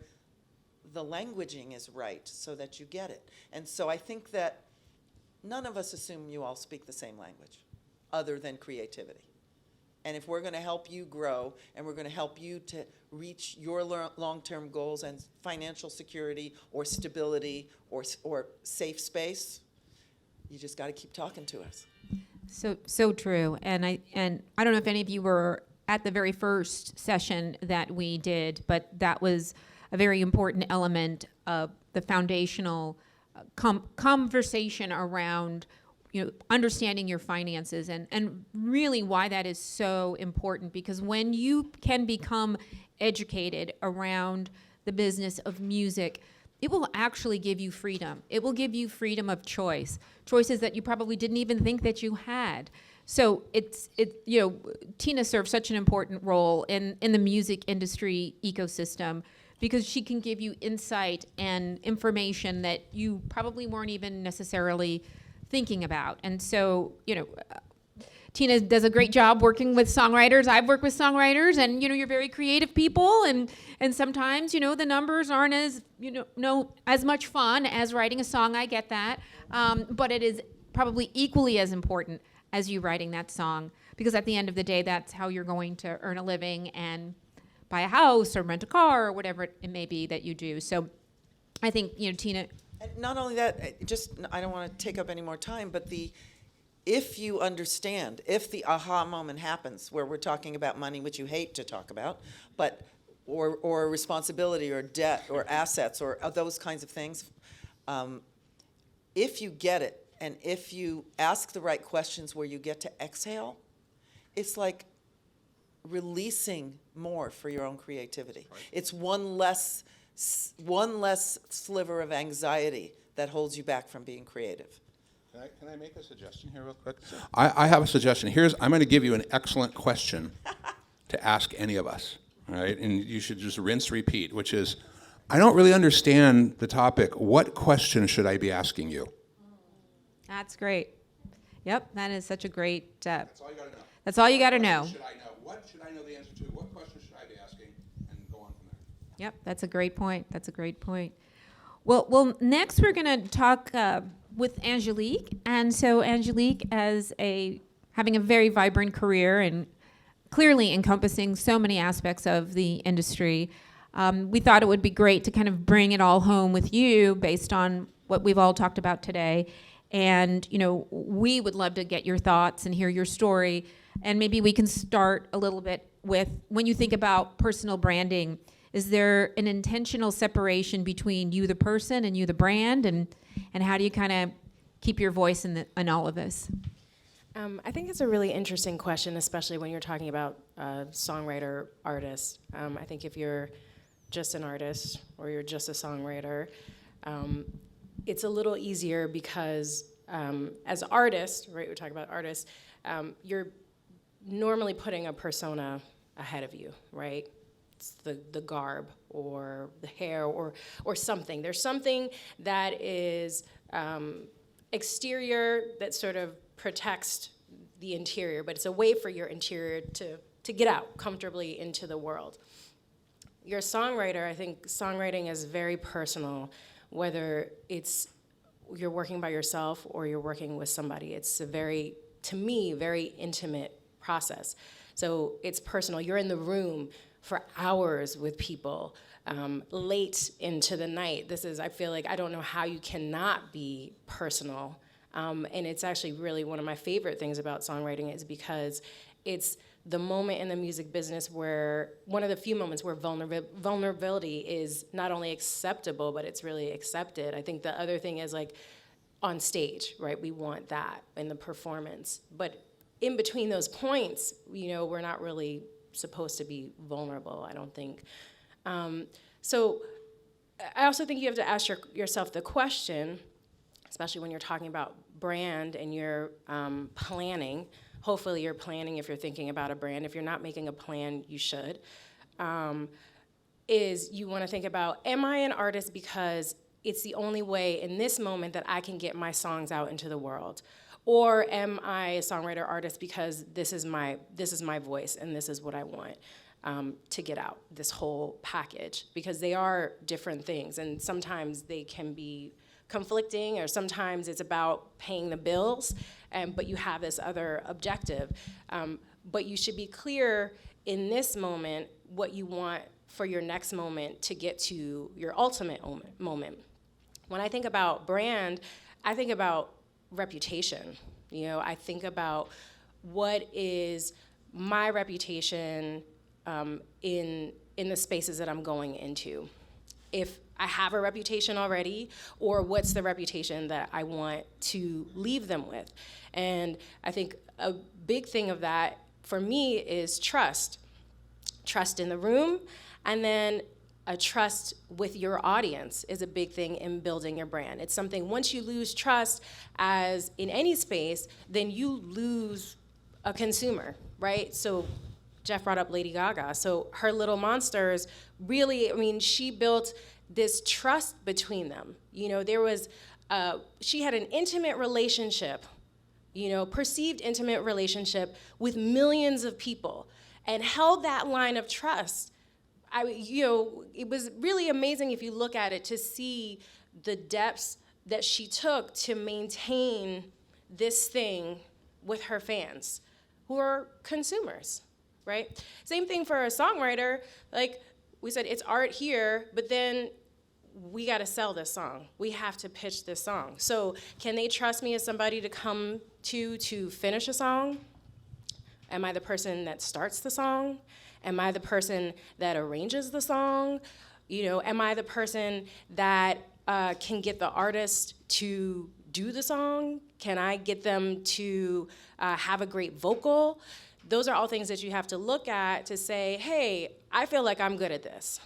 the languaging is right so that you get it. And so I think that none of us assume you all speak the same language other than creativity. And if we're going to help you grow and we're going to help you to reach your long-term goals and financial security or stability or safe space, you just got to keep talking to us. So true. And I don't know if any of you were at the very first session that we did, but that was a very important element of the foundational conversation around, understanding your finances and really why that is so important, because when you can become educated around the business of music, it will actually give you freedom. It will give you freedom of choices that you probably didn't even think that you had. So Tina serves such an important role in the music industry ecosystem because she can give you insight and information that you probably weren't even necessarily thinking about. And so, Tina does a great job working with songwriters. I've worked with songwriters, and you're very creative people, and sometimes the numbers aren't as as much fun as writing a song. I get that, but it is probably equally as important as you writing that song, because at the end of the day, that's how you're going to earn a living and buy a house or rent a car or whatever it may be that you do. So, I think Tina. And not only that, I don't want to take up any more time, but if you understand, if the aha moment happens where we're talking about money, which you hate to talk about, but or responsibility or debt or assets or those kinds of things, if you get it and if you ask the right questions where you get to exhale, it's like releasing more for your own creativity. Right. It's one less sliver of anxiety that holds you back from being creative. Can I make a suggestion here real quick? Sure. I have a suggestion. I'm going to give you an excellent question to ask any of us, all right? And you should just rinse, repeat, which is, I don't really understand the topic. What question should I be asking you? That's great. Yep, that is such a great... That's all you got to know. That's all you got to know. What should I know the answer to? What question should I be asking? And go on from there. Yep, that's a great point. That's a great point. Well, next we're going to talk with Angelique. And so Angelique, having a very vibrant career and clearly encompassing so many aspects of the industry, we thought it would be great to kind of bring it all home with you based on what we've all talked about today. And, we would love to get your thoughts and hear your story. And maybe we can start a little bit with, when you think about personal branding, is there an intentional separation between you, the person, and you, the brand? And how do you kind of keep your voice in all of this? I think it's a really interesting question, especially when you're talking about songwriter artists. I think if you're just an artist or you're just a songwriter, it's a little easier because as artists, right, we're talking about artists, you're normally putting a persona ahead of you, right? It's the garb or the hair or something. There's something that is exterior that sort of protects the interior, but it's a way for your interior to get out comfortably into the world. You're a songwriter. I think songwriting is very personal, whether you're working by yourself or you're working with somebody. It's to me, very intimate process. So it's personal. You're in the room for hours with people, late into the night. I feel like, I don't know how you cannot be personal. And it's actually really one of my favorite things about songwriting is because it's the moment in the music business one of the few moments where vulnerability is not only acceptable, but it's really accepted. I think the other thing is like on stage, right? We want that in the performance. But in between those points, we're not really supposed to be vulnerable, I don't think. So I also think you have to ask yourself the question, especially when you're talking about brand and you're planning. Hopefully you're planning if you're thinking about a brand. If you're not making a plan, you should. Is you want to think about, am I an artist because it's the only way in this moment that I can get my songs out into the world? Or am I a songwriter artist because this is my voice and this is what I want to get out, this whole package? Because they are different things, and sometimes they can be conflicting, or sometimes it's about paying the bills, but you have this other objective. But you should be clear in this moment what you want for your next moment to get to your ultimate moment. When I think about brand, I think about reputation. I think about what is my reputation in the spaces that I'm going into. If I have a reputation already, or what's the reputation that I want to leave them with? And I think a big thing of that for me is trust. Trust in the room, and then a trust with your audience is a big thing in building your brand. It's something, once you lose trust as in any space, then you lose a consumer, right? So Jeff brought up Lady Gaga. So her Little Monsters really, I mean, she built this trust between them. You know, there was, she had an intimate relationship, you know, perceived intimate relationship with millions of people and held that line of trust. You know, it was really amazing if you look at it to see the depths that she took to maintain this thing with her fans, who are consumers, right? Same thing for a songwriter. Like we said, it's art here, but then we got to sell this song. We have to pitch this song. So can they trust me as somebody to come to finish a song? Am I the person that starts the song? Am I the person that arranges the song? You know, am I the person that can get the artist to do the song? Can I get them to have a great vocal? Those are all things that you have to look at to say, hey, I feel like I'm good at this.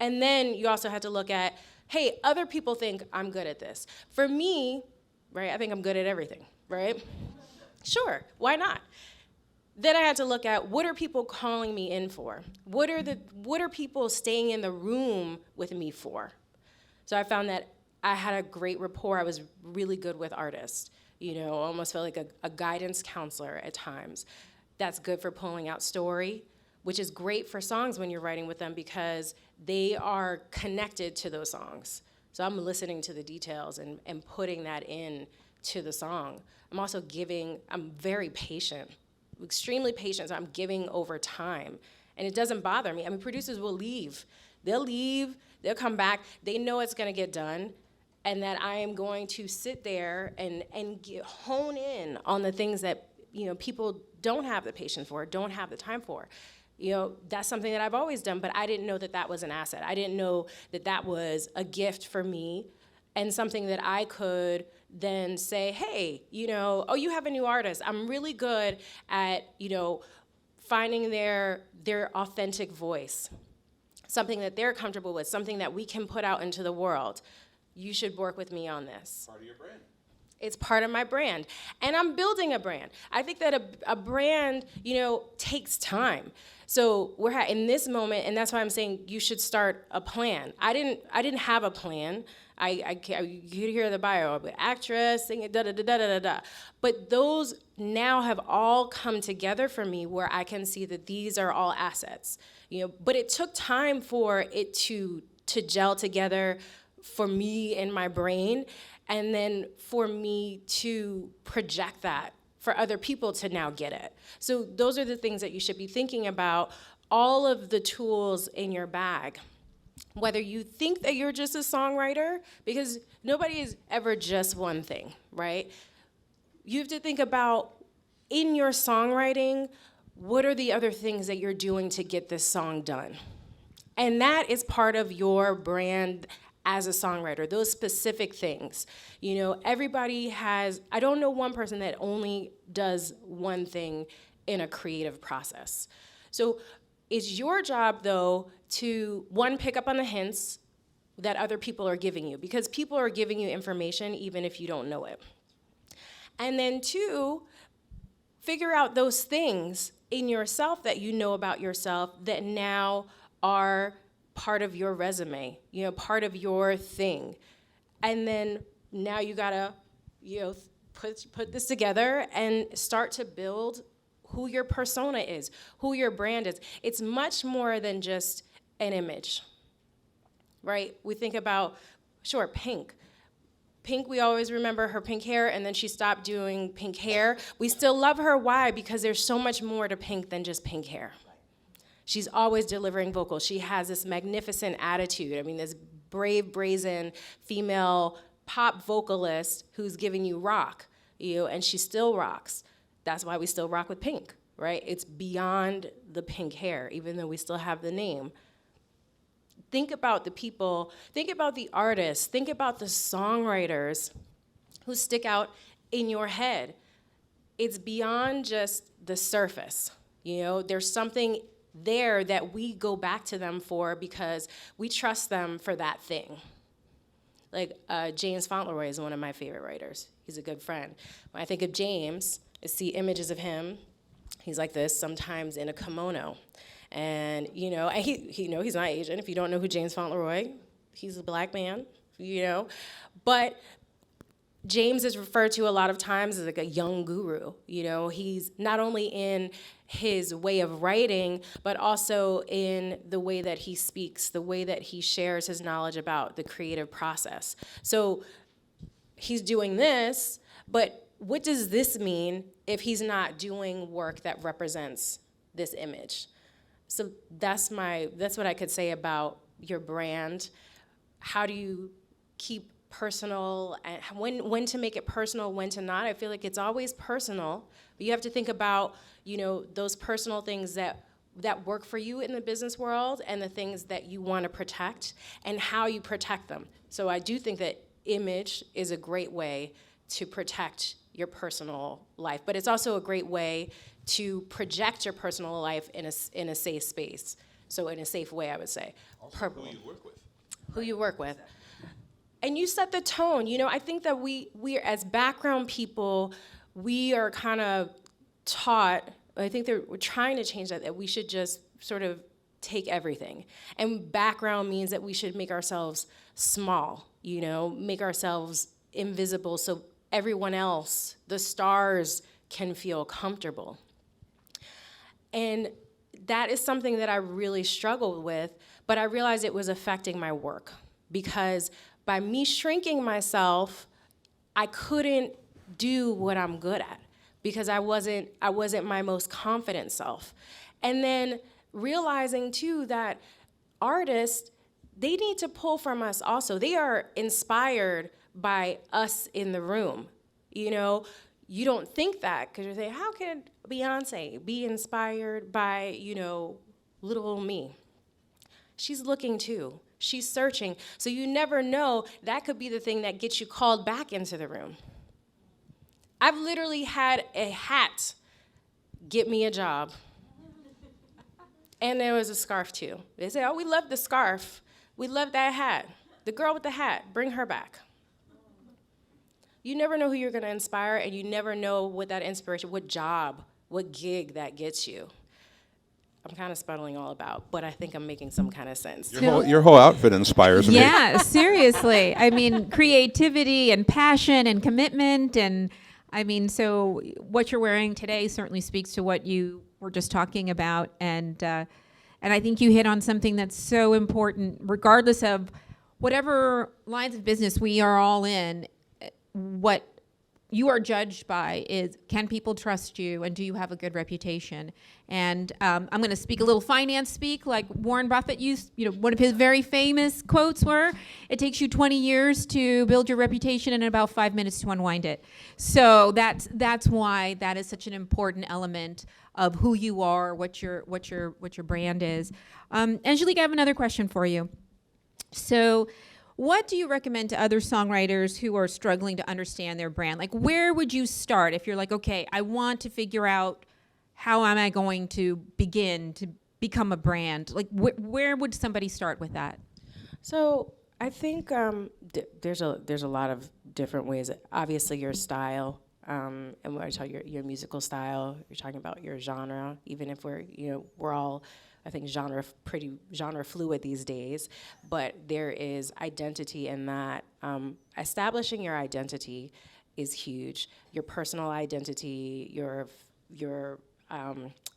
And then you also have to look at, hey, other people think I'm good at this. For me, right, I think I'm good at everything, right? Sure, why not? Then I had to look at, what are people calling me in for? What are people staying in the room with me for? So I found that I had a great rapport. I was really good with artists. You know, almost felt like a guidance counselor at times. That's good for pulling out story, which is great for songs when you're writing with them because they are connected to those songs. So I'm listening to the details and putting that in to the song. I'm very patient, extremely patient, so I'm giving over time. And it doesn't bother me. I mean, producers will leave. They'll come back, they know it's gonna get done, and that I am going to sit there and hone in on the things that, you know, people don't have the patience for, don't have the time for. You know, that's something that I've always done, but I didn't know that that was an asset. I didn't know that that was a gift for me and something that I could then say, hey, you know, oh, you have a new artist. I'm really good at, you know, finding their authentic voice, something that they're comfortable with, something that we can put out into the world. You should work with me on this. Part of your brand. It's part of my brand. And I'm building a brand. I think that a brand, you know, takes time. So we're in this moment, and that's why I'm saying you should start a plan. I didn't have a plan. You hear the bio, actress, singing, da-da-da-da-da-da. But those now have all come together for me where I can see that these are all assets. You know, but it took time for it to gel together for me in my brain, and then for me to project that for other people to now get it. So those are the things that you should be thinking about, all of the tools in your bag. Whether you think that you're just a songwriter, because nobody is ever just one thing, right? You have to think about, in your songwriting, what are the other things that you're doing to get this song done? And that is part of your brand as a songwriter, those specific things. You know, everybody has, I don't know one person that only does one thing in a creative process. So it's your job, though, to, one, pick up on the hints that other people are giving you, because people are giving you information even if you don't know it. And then two, figure out those things in yourself that you know about yourself that now are part of your resume, you know, part of your thing. And then now you gotta, you know, put this together and start to build who your persona is, who your brand is. It's much more than just an image, right? We think about, sure, Pink. Pink, we always remember her pink hair, and then she stopped doing pink hair. We still love her, why? Because there's so much more to Pink than just pink hair. She's always delivering vocals. She has this magnificent attitude. I mean, this brave, brazen female pop vocalist who's giving you rock, you know, and she still rocks. That's why we still rock with Pink, right? It's beyond the pink hair, even though we still have the name. Think about the people, think about the artists, think about the songwriters who stick out in your head. It's beyond just the surface, you know? There's something there that we go back to them for because we trust them for that thing. Like James Fauntleroy is one of my favorite writers. He's a good friend. When I think of James, I see images of him He's like this, sometimes in a kimono. And, and he's not Asian. If you don't know who James Fauntleroy, he's a black man, But James is referred to a lot of times as like a young guru. He's not only in his way of writing, but also in the way that he speaks, the way that he shares his knowledge about the creative process. So he's doing this, but what does this mean if he's not doing work that represents this image? So that's what I could say about your brand. How do you keep personal, and when to make it personal, when to not? I feel like it's always personal, but you have to think about, those personal things that work for you in the business world and the things that you want to protect and how you protect them. So I do think that image is a great way to protect your personal life, but it's also a great way to project your personal life in a safe space. So in a safe way, I would say. Also, who you work with. Who you work with. And you set the tone. I think that we as background people, we are kind of taught, I think that we're trying to change that we should just sort of take everything. And background means that we should make ourselves small, make ourselves invisible so everyone else, the stars, can feel comfortable. And that is something that I really struggled with, but I realized it was affecting my work because by me shrinking myself, I couldn't do what I'm good at because I wasn't my most confident self. And then realizing too that artists, they need to pull from us also. They are inspired by us in the room. You don't think that because you're saying, how can Beyonce be inspired by, little old me? She's looking too. She's searching. So you never know, that could be the thing that gets you called back into the room. I've literally had a hat get me a job. And there was a scarf too. They say, oh, we love the scarf. We love that hat. The girl with the hat, bring her back. You never know who you're gonna inspire, and you never know what that inspiration, what job, what gig that gets you. I'm kind of sputtling all about, but I think I'm making some kind of sense. Your whole outfit inspires me. Yeah, seriously. I mean, creativity and passion and commitment, and so what you're wearing today certainly speaks to what you were just talking about, and I think you hit on something that's so important, regardless of whatever lines of business we are all in. What you are judged by is, can people trust you, and do you have a good reputation? And I'm going to speak a little finance speak, like Warren Buffett used. One of his very famous quotes were, "It takes you 20 years to build your reputation, and about 5 minutes to unwind it." So that's why that is such an important element of who you are, what your brand is. Angelique, I have another question for you. So, what do you recommend to other songwriters who are struggling to understand their brand? Like, where would you start if you're like, okay, I want to figure out how am I going to begin to become a brand? Like, where would somebody start with that? So I think there's a lot of different ways. Obviously, your style, and when I talk your musical style, you're talking about your genre. Even if we're all, I think, pretty genre fluid these days, but there is identity in that. Establishing your identity is huge. Your personal identity, your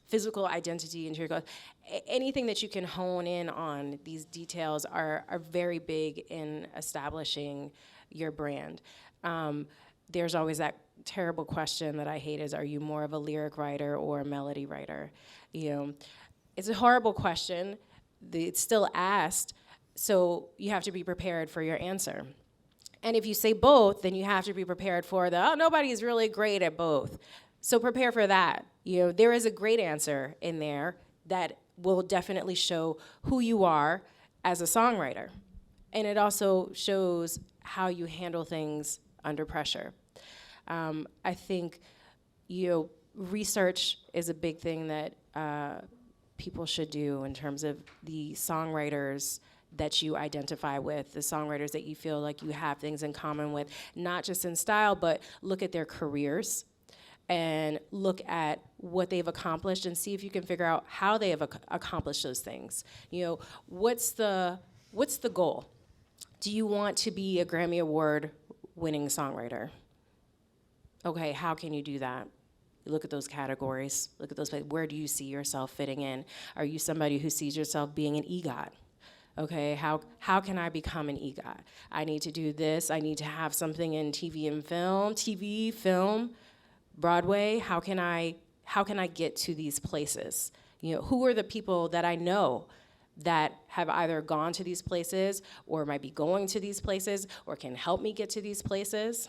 physical identity, and anything that you can hone in on. These details are very big in establishing your brand. There's always that terrible question that I hate is, are you more of a lyric writer or a melody writer? It's a horrible question. It's still asked, so you have to be prepared for your answer. And if you say both, then you have to be prepared for nobody's really great at both. So prepare for that. There is a great answer in there that will definitely show who you are as a songwriter. And it also shows how you handle things under pressure. I think, research is a big thing that people should do in terms of the songwriters that you identify with, the songwriters that you feel like you have things in common with, not just in style, but look at their careers. and look at what they've accomplished and see if you can figure out how they have accomplished those things. You know, what's the goal? Do you want to be a Grammy Award winning songwriter? Okay, how can you do that? You look at those categories, look at those places. Where do you see yourself fitting in? Are you somebody who sees yourself being an EGOT? Okay, how can I become an EGOT? I need to do this, I need to have something in TV, film, Broadway. How can I get to these places? You know, who are the people that I know that have either gone to these places or might be going to these places or can help me get to these places?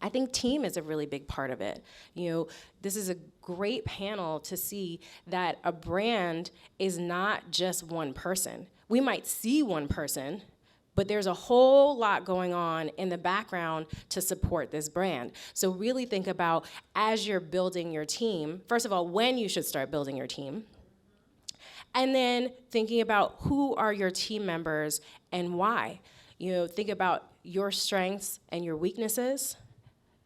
I think team is a really big part of it. You know, this is a great panel to see that a brand is not just one person. We might see one person, but there's a whole lot going on in the background to support this brand. So really think about, as you're building your team, first of all, when you should start building your team, and then thinking about who are your team members and why. You know, think about your strengths and your weaknesses.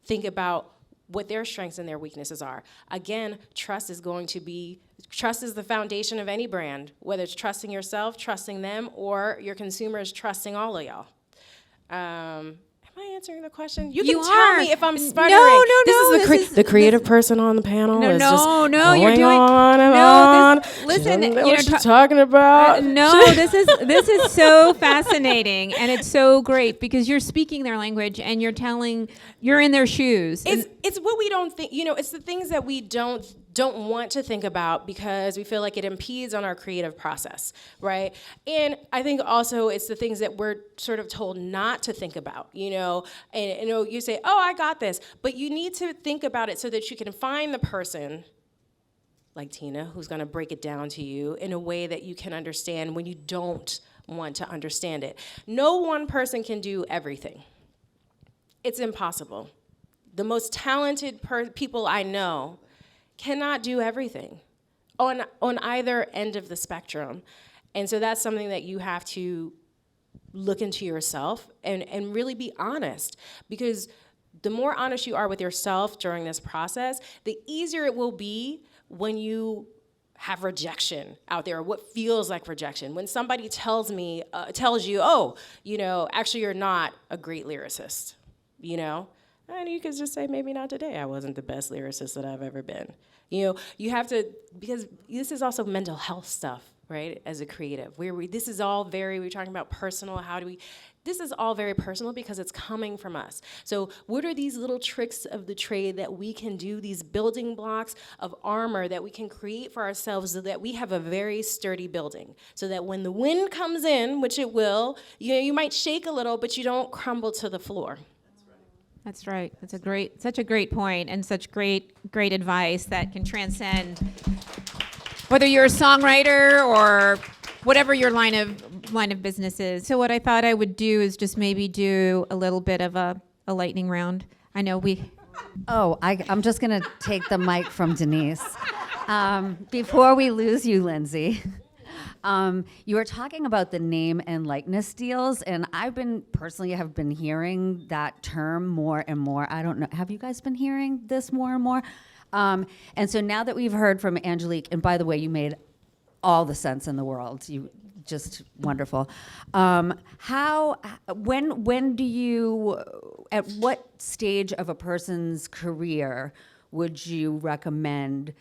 Think about what their strengths and their weaknesses are. Again, trust is the foundation of any brand, whether it's trusting yourself, trusting them, or your consumers trusting all of y'all. Am I answering the question? You can tell me if I'm stuttering. No. This is the creative person on the panel is just you're going doing on and on. Listen, She doesn't know you know, what she's talking about. no, this is so fascinating, and it's so great because you're speaking their language and you're in their shoes. It's what we don't think, you know, it's the things that we don't want to think about because we feel like it impedes on our creative process, right? And I think also it's the things that we're sort of told not to think about, you know? And you know, you say, oh, I got this, but you need to think about it so that you can find the person like Tina who's gonna break it down to you in a way that you can understand when you don't want to understand it. No one person can do everything. It's impossible. The most talented people I know cannot do everything on either end of the spectrum. And so that's something that you have to look into yourself and really be honest, because the more honest you are with yourself during this process, the easier it will be when you have rejection out there, or what feels like rejection. When somebody tells you, oh, you know, actually you're not a great lyricist, you know? And you could just say, maybe not today. I wasn't the best lyricist that I've ever been. You know, you have to, because this is also mental health stuff, right? As a creative, this is all we're talking about personal, this is all very personal because it's coming from us. So what are these little tricks of the trade that we can do, these building blocks of armor that we can create for ourselves so that we have a very sturdy building, so that when the wind comes in, which it will, you know, you might shake a little, but you don't crumble to the floor. That's right. That's such a great point, and such great advice that can transcend whether you're a songwriter or whatever your line of business is. So what I thought I would do is just maybe do a little bit of a lightning round. I know I'm just going to take the mic from Denise. Before we lose you, Lindsay. You were talking about the name and likeness deals, and I've personally have been hearing that term more and more. I don't know, have you guys been hearing this more and more? And so now that we've heard from Angelique, and by the way, you made all the sense in the world. You just wonderful. When do you, at what stage of a person's career would you recommend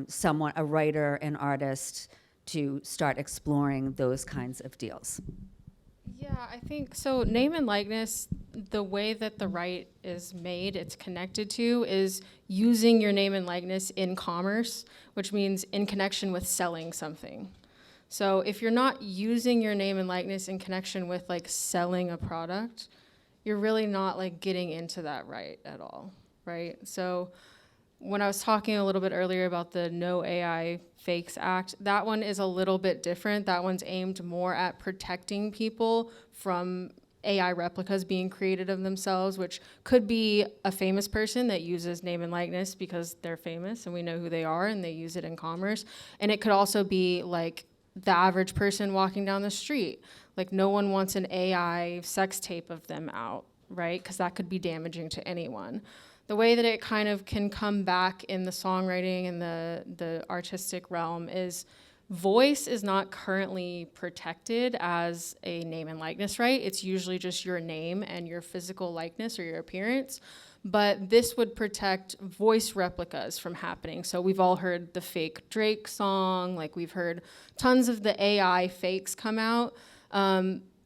someone, a writer, an artist, to start exploring those kinds of deals? Yeah, I think so. Name and likeness, the way that the right is made, it's connected to, is using your name and likeness in commerce, which means in connection with selling something. So if you're not using your name and likeness in connection with like selling a product, you're really not like getting into that right at all, right? So when I was talking a little bit earlier about the No AI Fakes Act, that one is a little bit different. That one's aimed more at protecting people from AI replicas being created of themselves, which could be a famous person that uses name and likeness because they're famous and we know who they are and they use it in commerce. And it could also be like the average person walking down the street. Like no one wants an AI sex tape of them out, right? Because that could be damaging to anyone. the way that it kind of can come back in the songwriting and the artistic realm is voice is not currently protected as a name and likeness right. It's usually just your name and your physical likeness or your appearance. But this would protect voice replicas from happening. So we've all heard the fake Drake song, like we've heard tons of the AI fakes come out,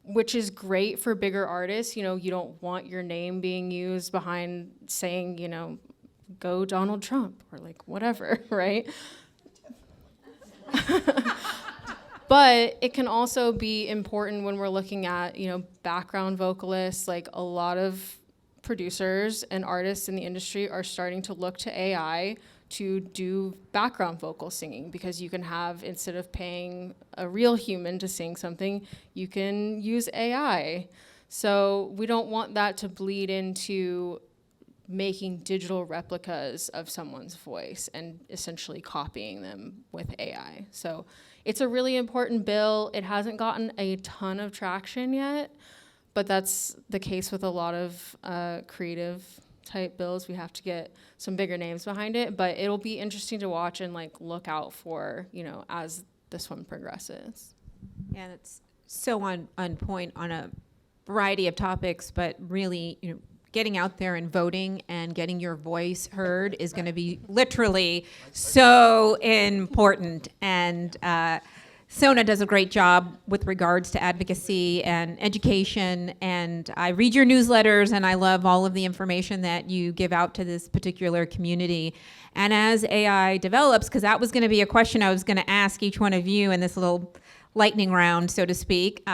which is great for bigger artists. You know, you don't want your name being used behind saying, you know, go Donald Trump or like whatever, right? But it can also be important when we're looking at, you know, background vocalists. Like a lot of producers and artists in the industry are starting to look to AI to do background vocal singing, because you can have, instead of paying a real human to sing something, you can use AI. So we don't want that to bleed into making digital replicas of someone's voice and essentially copying them with AI. So it's a really important bill. It hasn't gotten a ton of traction yet, but that's the case with a lot of creative type bills. We have to get some bigger names behind it, but it'll be interesting to watch and like look out for, you know, as this one progresses. Yeah, that's so on point on a variety of topics, but really, you know, getting out there and voting and getting your voice heard is going to be literally so important. And SONA does a great job with regards to advocacy and education. And I read your newsletters, and I love all of the information that you give out to this particular community. And as AI develops, because that was going to be a question I was going to ask each one of you in this little lightning round, so to speak,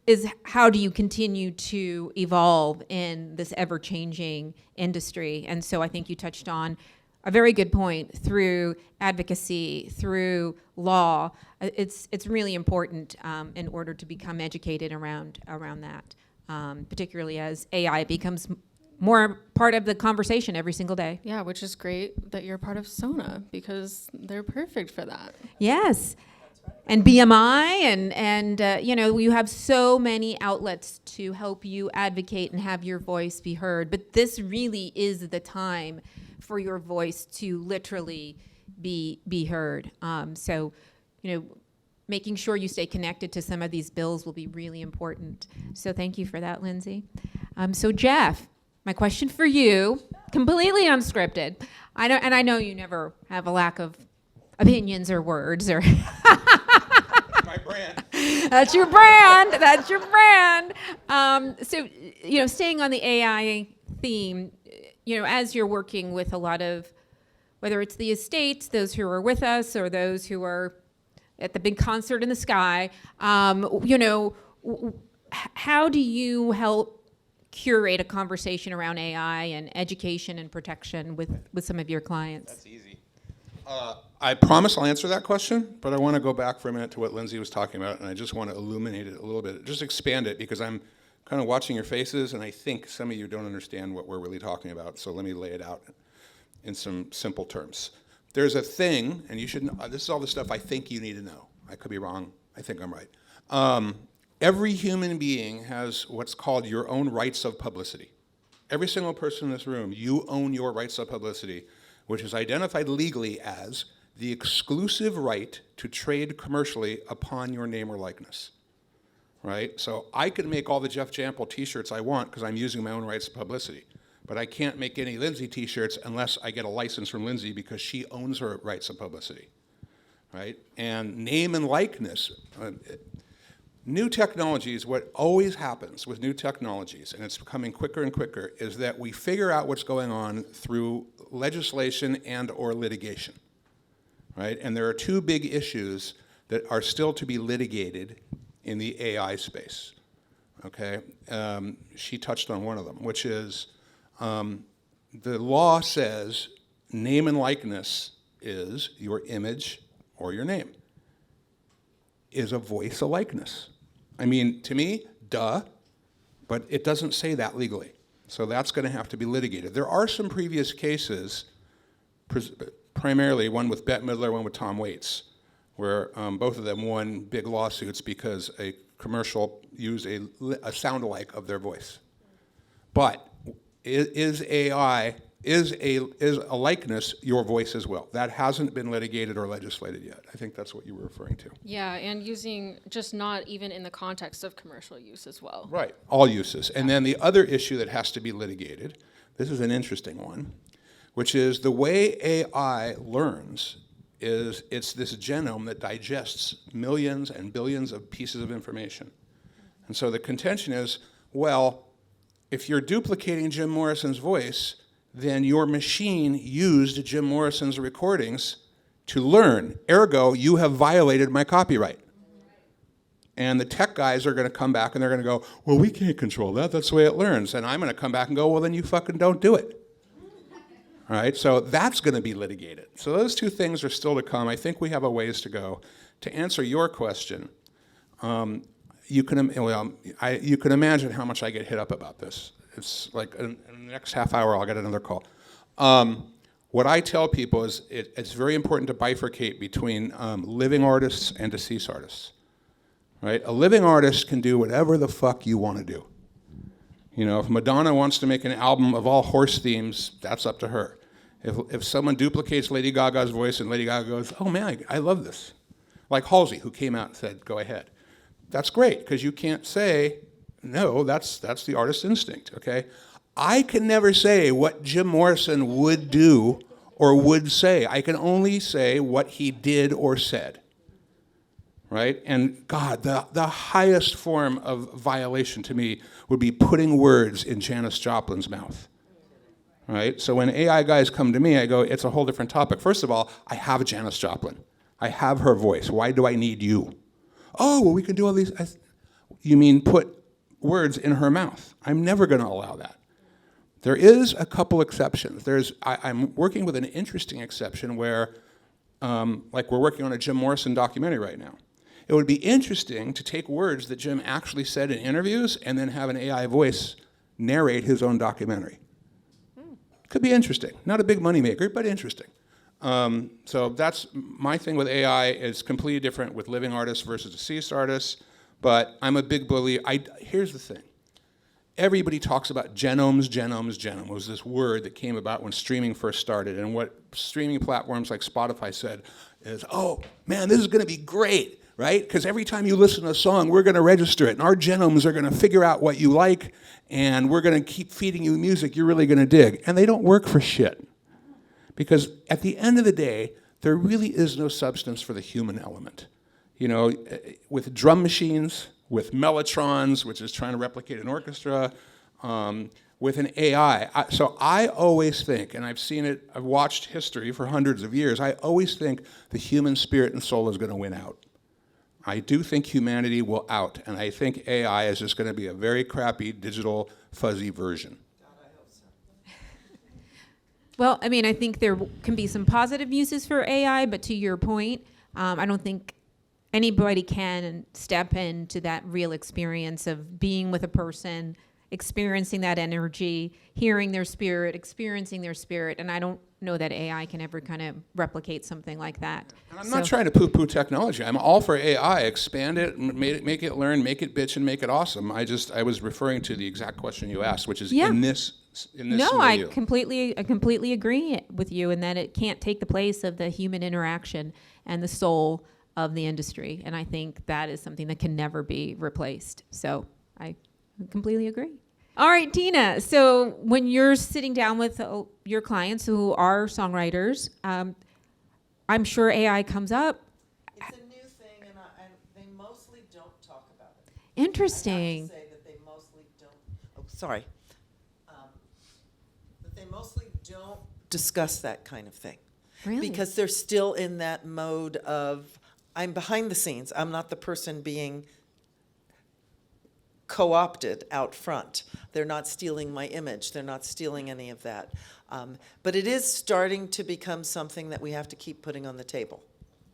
is how do you continue to evolve in this ever-changing industry? And so I think you touched on a very good point. Through advocacy, through law, it's really important in order to become educated around that, particularly as AI becomes more part of the conversation every single day. Yeah, which is great that you're part of SONA, because they're perfect for that. Yes. And BMI and you know, you have so many outlets to help you advocate and have your voice be heard. But this really is the time for your voice to literally be heard. So, you know, making sure you stay connected to some of these bills will be really important. So thank you for that, Lindsay. So Jeff, my question for you, completely unscripted. I know you never have a lack of opinions or words or My brand. That's your brand. That's your brand. So, you know, staying on the AI theme, you know, as you're working with a lot of, whether it's the estates, those who are with us, or those who are at the big concert in the sky, you know, how do you help curate a conversation around AI and education and protection with some of your clients? That's easy. I promise I'll answer that question, but I want to go back for a minute to what Lindsay was talking about, and I just want to illuminate it a little bit, just expand it, because I'm kind of watching your faces, and I think some of you don't understand what we're really talking about, so let me lay it out in some simple terms. There's a thing, and you should know, this is all the stuff I think you need to know. I could be wrong. I think I'm right. Every human being has what's called your own rights of publicity. Every single person in this room, you own your rights of publicity, which is identified legally as the exclusive right to trade commercially upon your name or likeness, right? So I can make all the Jeff Jample t-shirts I want because I'm using my own rights of publicity, but I can't make any Lindsay t-shirts unless I get a license from Lindsay because she owns her rights of publicity, right? And name and likeness, new technologies, what always happens with new technologies, and it's becoming quicker and quicker, is that we figure out what's going on through legislation and or litigation, right? And there are two big issues that are still to be litigated in the AI space, okay? She touched on one of them, which is the law says name and likeness is your image or your name. Is a voice a likeness? I mean, to me, duh, but it doesn't say that legally. So that's going to have to be litigated. There are some previous cases, primarily one with Bette Midler, one with Tom Waits, where both of them won big lawsuits because a commercial used a sound-alike of their voice. But is AI, is a likeness your voice as well? That hasn't been litigated or legislated yet. I think that's what you were referring to. Yeah, and using just not even in the context of commercial use as well. Right, all uses. And then the other issue that has to be litigated, this is an interesting one, which is the way AI learns is it's this genome that digests millions and billions of pieces of information. And so the contention is, well, if you're duplicating Jim Morrison's voice, then your machine used Jim Morrison's recordings to learn. Ergo, you have violated my copyright. And the tech guys are going to come back and they're going to go, well, we can't control that. That's the way it learns. And I'm going to come back and go, well, then you fucking don't do it. All right, so that's going to be litigated. So those two things are still to come. I think we have a ways to go. To answer your question, you can imagine how much I get hit up about this. It's like in the next half hour, I'll get another call. What I tell people is it's very important to bifurcate between living artists and deceased artists. Right? A living artist can do whatever the fuck you want to do. You know, if Madonna wants to make an album of all horse themes, that's up to her. If someone duplicates Lady Gaga's voice and Lady Gaga goes, oh man, I love this. Like Halsey, who came out and said, go ahead. That's great, because you can't say, no, that's the artist's instinct, okay? I can never say what Jim Morrison would do or would say. I can only say what he did or said. Right? And God, the highest form of violation to me would be putting words in Janis Joplin's mouth. Right? So when AI guys come to me, I go, it's a whole different topic. First of all, I have Janis Joplin. I have her voice. Why do I need you? Oh, well, we can do all these. You mean put words in her mouth? I'm never going to allow that. There is a couple exceptions. I'm working with an interesting exception where, like we're working on a Jim Morrison documentary right now. It would be interesting to take words that Jim actually said in interviews and then have an AI voice narrate his own documentary. Could be interesting. Not a big moneymaker, but interesting. So that's my thing with AI is completely different with living artists versus deceased artists. But I'm a big believer. Here's the thing. Everybody talks about genomes. It was this word that came about when streaming first started. And what streaming platforms like Spotify said is, oh, man, this is going to be great. Right? Because every time you listen to a song, we're going to register it, and our genomes are going to figure out what you like, and we're going to keep feeding you music you're really going to dig. And they don't work for shit. Because at the end of the day, there really is no substance for the human element. You know, with drum machines, with mellotrons, which is trying to replicate an orchestra, with an AI. So I always think, and I've seen it, I've watched history for hundreds of years, I always think the human spirit and soul is going to win out. I do think humanity will out, and I think AI is just going to be a very crappy, digital, fuzzy version. God, I hope so. Well, I mean, I think there can be some positive uses for AI, but to your point, I don't think anybody can step into that real experience of being with a person, experiencing that energy, hearing their spirit, experiencing their spirit, and I don't know that AI can ever kind of replicate something like that. And I'm not trying to poo-poo technology. I'm all for AI. Expand it, make it learn, make it bitch, and make it awesome. I was referring to the exact question you asked, which is in this No, scenario. I completely agree with you in that it can't take the place of the human interaction and the soul of the industry. And I think that is something that can never be replaced. So I completely agree. All right, Tina. So when you're sitting down with your clients who are songwriters, I'm sure AI comes up. It's a new thing, and they mostly don't talk about it. Interesting. I have to say that they mostly don't. Oh, sorry. That they mostly don't discuss that kind of thing. Really? Because they're still in that mode of, I'm behind the scenes. I'm not the person being co-opted out front. They're not stealing my image. They're not stealing any of that. But it is starting to become something that we have to keep putting on the table.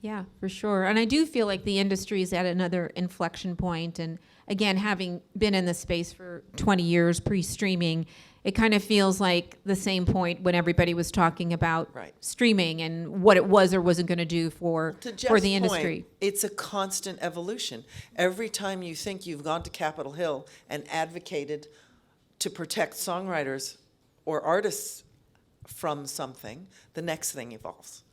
Yeah, for sure. And I do feel like the industry is at another inflection point. And again, having been in the space for 20 years pre-streaming, it kind of feels like the same point when everybody was talking about streaming and what it was or wasn't going to do for the industry. Point, it's a constant evolution. Every time you think you've gone to Capitol Hill and advocated to protect songwriters or artists from something, the next thing evolves.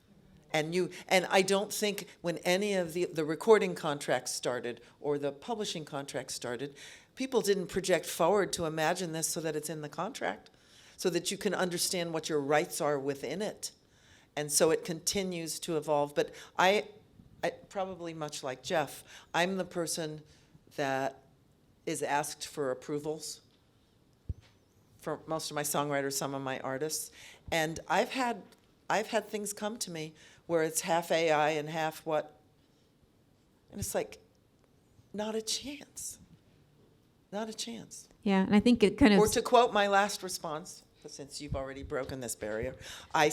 And I don't think when any of the recording contracts started or the publishing contracts started, people didn't project forward to imagine this so that it's in the contract, so that you can understand what your rights are within it. And so it continues to evolve. But I probably much like Jeff, I'm the person that is asked for approvals for most of my songwriters, some of my artists. And I've had things come to me where it's half AI and half what, and it's like, not a chance. Not a chance. Yeah, and I think it kind of... Or to quote my last response, since you've already broken this barrier, a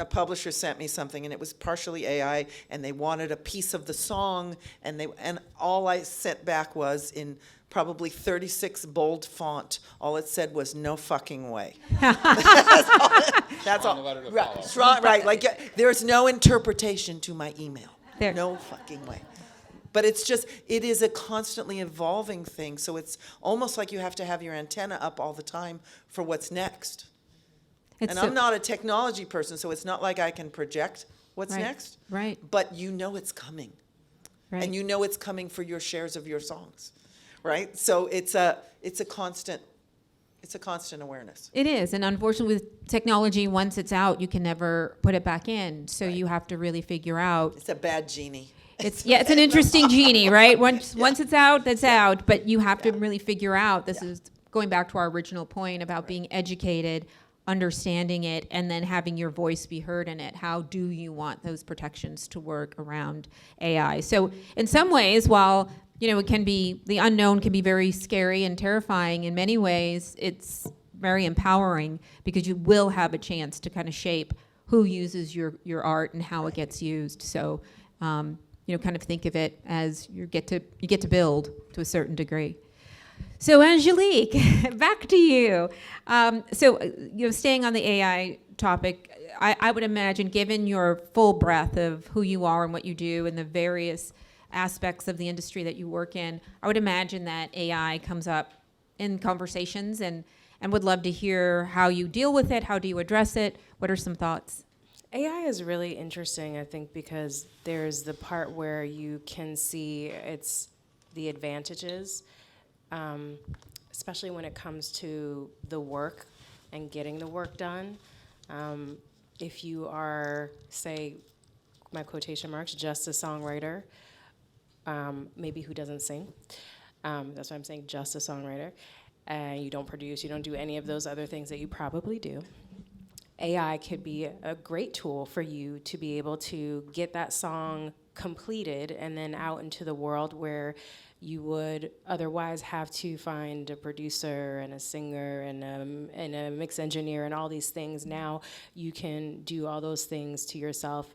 publisher sent me something and it was partially AI and they wanted a piece of the song and all I sent back was in probably 36 bold font. All it said was no fucking way. That's all. Right, strong, right. Like there's no interpretation to my email. There. No fucking way. But it is a constantly evolving thing. So it's almost like you have to have your antenna up all the time for what's next. I'm not a technology person, so it's not like I can project what's Right, next. right. But you know it's coming. Right. And you know it's coming for your shares of your songs. Right? So it's a constant awareness. It is, and unfortunately with technology, once it's out, you can never put it back in. So you have to really figure out. It's a bad genie. It's an interesting genie, right? Once it's out, that's out. But you have to really figure out. This is going back to our original point about being educated, understanding it, and then having your voice be heard in it. How do you want those protections to work around AI? So in some ways, while it can be, the unknown can be very scary and terrifying, in many ways, it's very empowering because you will have a chance to kind of shape who uses your art and how it gets used. So, kind of think of it as you get to build to a certain degree. So Angelique, back to you. Staying on the AI topic, I would imagine, given your full breadth of who you are and what you do and the various aspects of the industry that you work in, I would imagine that AI comes up in conversations and would love to hear how you deal with it. How do you address it? What are some thoughts? AI is really interesting, I think, because there's the part where you can see the advantages, especially when it comes to the work and getting the work done. If you are, say, my quotation marks, just a songwriter, maybe who doesn't sing, that's why I'm saying just a songwriter, and you don't produce, you don't do any of those other things that you probably do, AI could be a great tool for you to be able to get that song completed and then out into the world where you would otherwise have to find a producer and a singer and a mix engineer and all these things. Now you can do all those things to yourself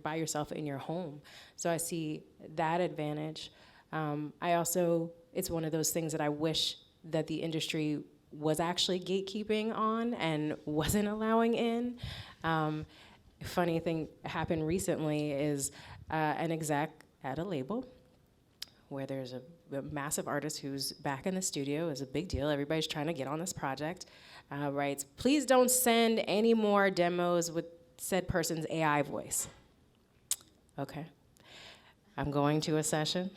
by yourself in your home. So I see that advantage. It's one of those things that I wish that the industry was actually gatekeeping on and wasn't allowing in. Funny thing happened recently is an exec at a label where there's a massive artist who's back in the studio. Is a big deal. Everybody's trying to get on this project. Writes, please don't send any more demos with said person's AI voice. Okay. I'm going to a session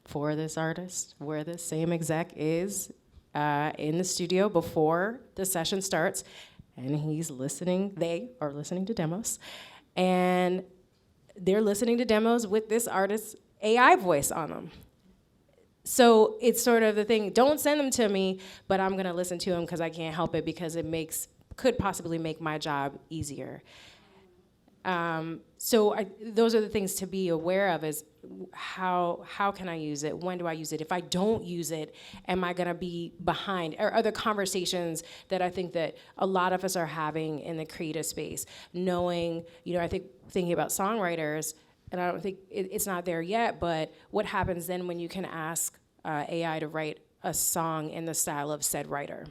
for this artist where the same exec is in the studio before the session starts, and they are listening to demos, and they're listening to demos with this artist's AI voice on them. So it's sort of the thing, don't send them to me, but I'm gonna listen to them because I can't help it because it could possibly make my job easier. Those are the things to be aware of is how can I use it? When do I use it? If I don't use it, am I gonna be behind? Or other conversations that I think that a lot of us are having in the creative space, knowing, I think thinking about songwriters, and I don't think it's not there yet, but what happens then when you can ask AI to write a song in the style of said writer?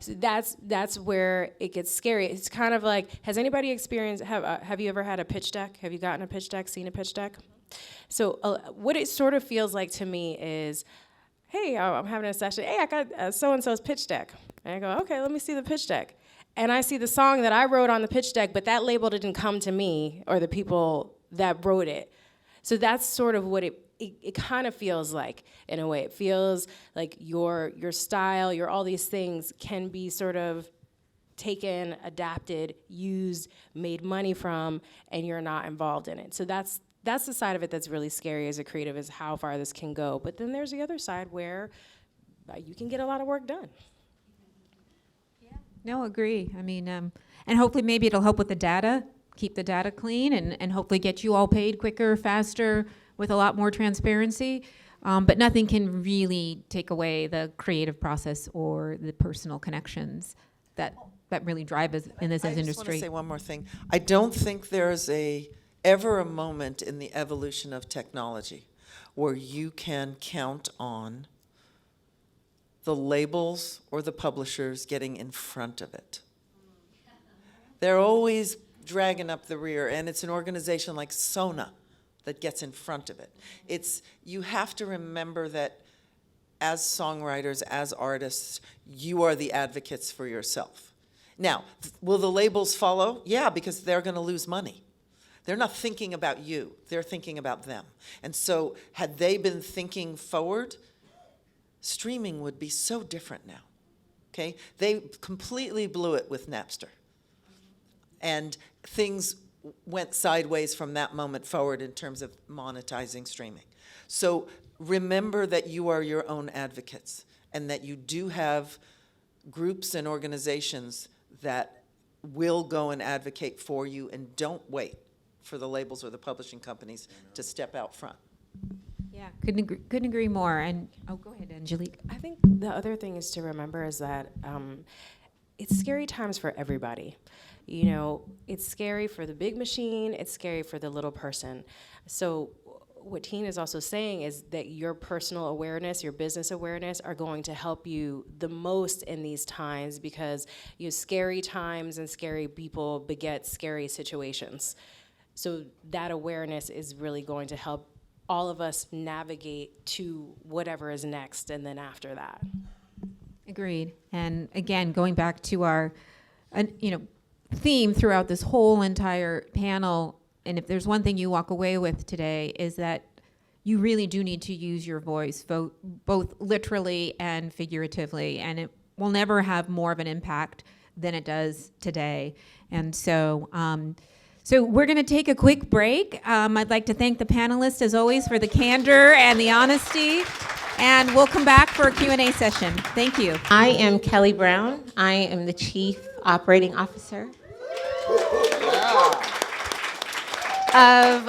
So that's where it gets scary. It's kind of like, has anybody experienced, have you ever had a pitch deck? Have you gotten a pitch deck, seen a pitch deck? So what it sort of feels like to me is, hey, I'm having a session. Hey, I got so-and-so's pitch deck. And I go, okay, let me see the pitch deck. And I see the song that I wrote on the pitch deck, but that label didn't come to me or the people that wrote it. So that's sort of what it kind of feels like, in a way. It feels like your style, your all these things can be sort of taken, adapted, used, made money from, and you're not involved in it. So that's the side of it that's really scary as a creative, is how far this can go. But then there's the other side where you can get a lot of work done. No, agree. I mean, and hopefully maybe it'll help with the data, keep the data clean, and hopefully get you all paid quicker, faster, with a lot more transparency. But nothing can really take away the creative process or the personal connections that really drive us in this I just want industry. to say one more thing. I don't think there's ever a moment in the evolution of technology where you can count on the labels or the publishers getting in front of it. They're always dragging up the rear, and it's an organization like SONA that gets in front of it. You have to remember that as songwriters, as artists, you are the advocates for yourself. Now, will the labels follow? Yeah, because they're going to lose money. They're not thinking about you. They're thinking about them. And so had they been thinking forward, streaming would be so different now, okay? They completely blew it with Napster. And things went sideways from that moment forward in terms of monetizing streaming. So remember that you are your own advocates and that you do have groups and organizations that will go and advocate for you, and don't wait for the labels or the publishing companies to step out front. Yeah, couldn't agree more. And go ahead, Angelique. I think the other thing is to remember is that it's scary times for everybody. You know, it's scary for the big machine, it's scary for the little person. So what Tina is also saying is that your personal awareness, your business awareness are going to help you the most in these times, because scary times and scary people beget scary situations. So that awareness is really going to help all of us navigate to whatever is next and then after that. Agreed. And again, going back to our, theme throughout this whole entire panel, and if there's one thing you walk away with today, is that you really do need to use your voice, both literally and figuratively, and it will never have more of an impact than it does today. And so, we're going to take a quick break. I'd like to thank the panelists, as always, for the candor and the honesty. And we'll come back for a Q&A session. Thank you. I am Kelly Brown. I am the Chief Operating Officer of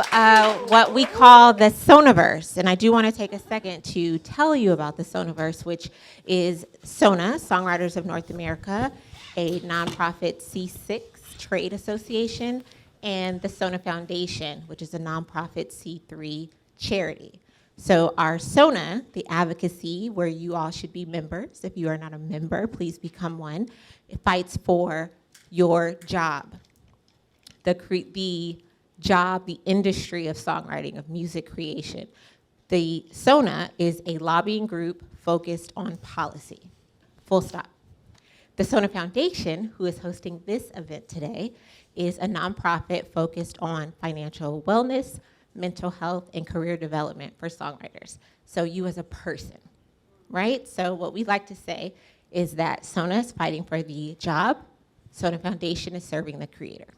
what we call the SONAverse. And I do want to take a second to tell you about the SONAverse, which is SONA, Songwriters of North America, a nonprofit C6 trade association, and the SONA Foundation, which is a nonprofit C3 charity. So our SONA, the advocacy, where you all should be members. If you are not a member, please become one. It fights for your job, the job, the industry of songwriting, of music creation. The SONA is a lobbying group focused on policy, full stop. The SONA Foundation, who is hosting this event today, is a nonprofit focused on financial wellness, mental health, and career development for songwriters. So you as a person, right? So what we like to say is that SONA is fighting for the job, SONA Foundation is serving the creator.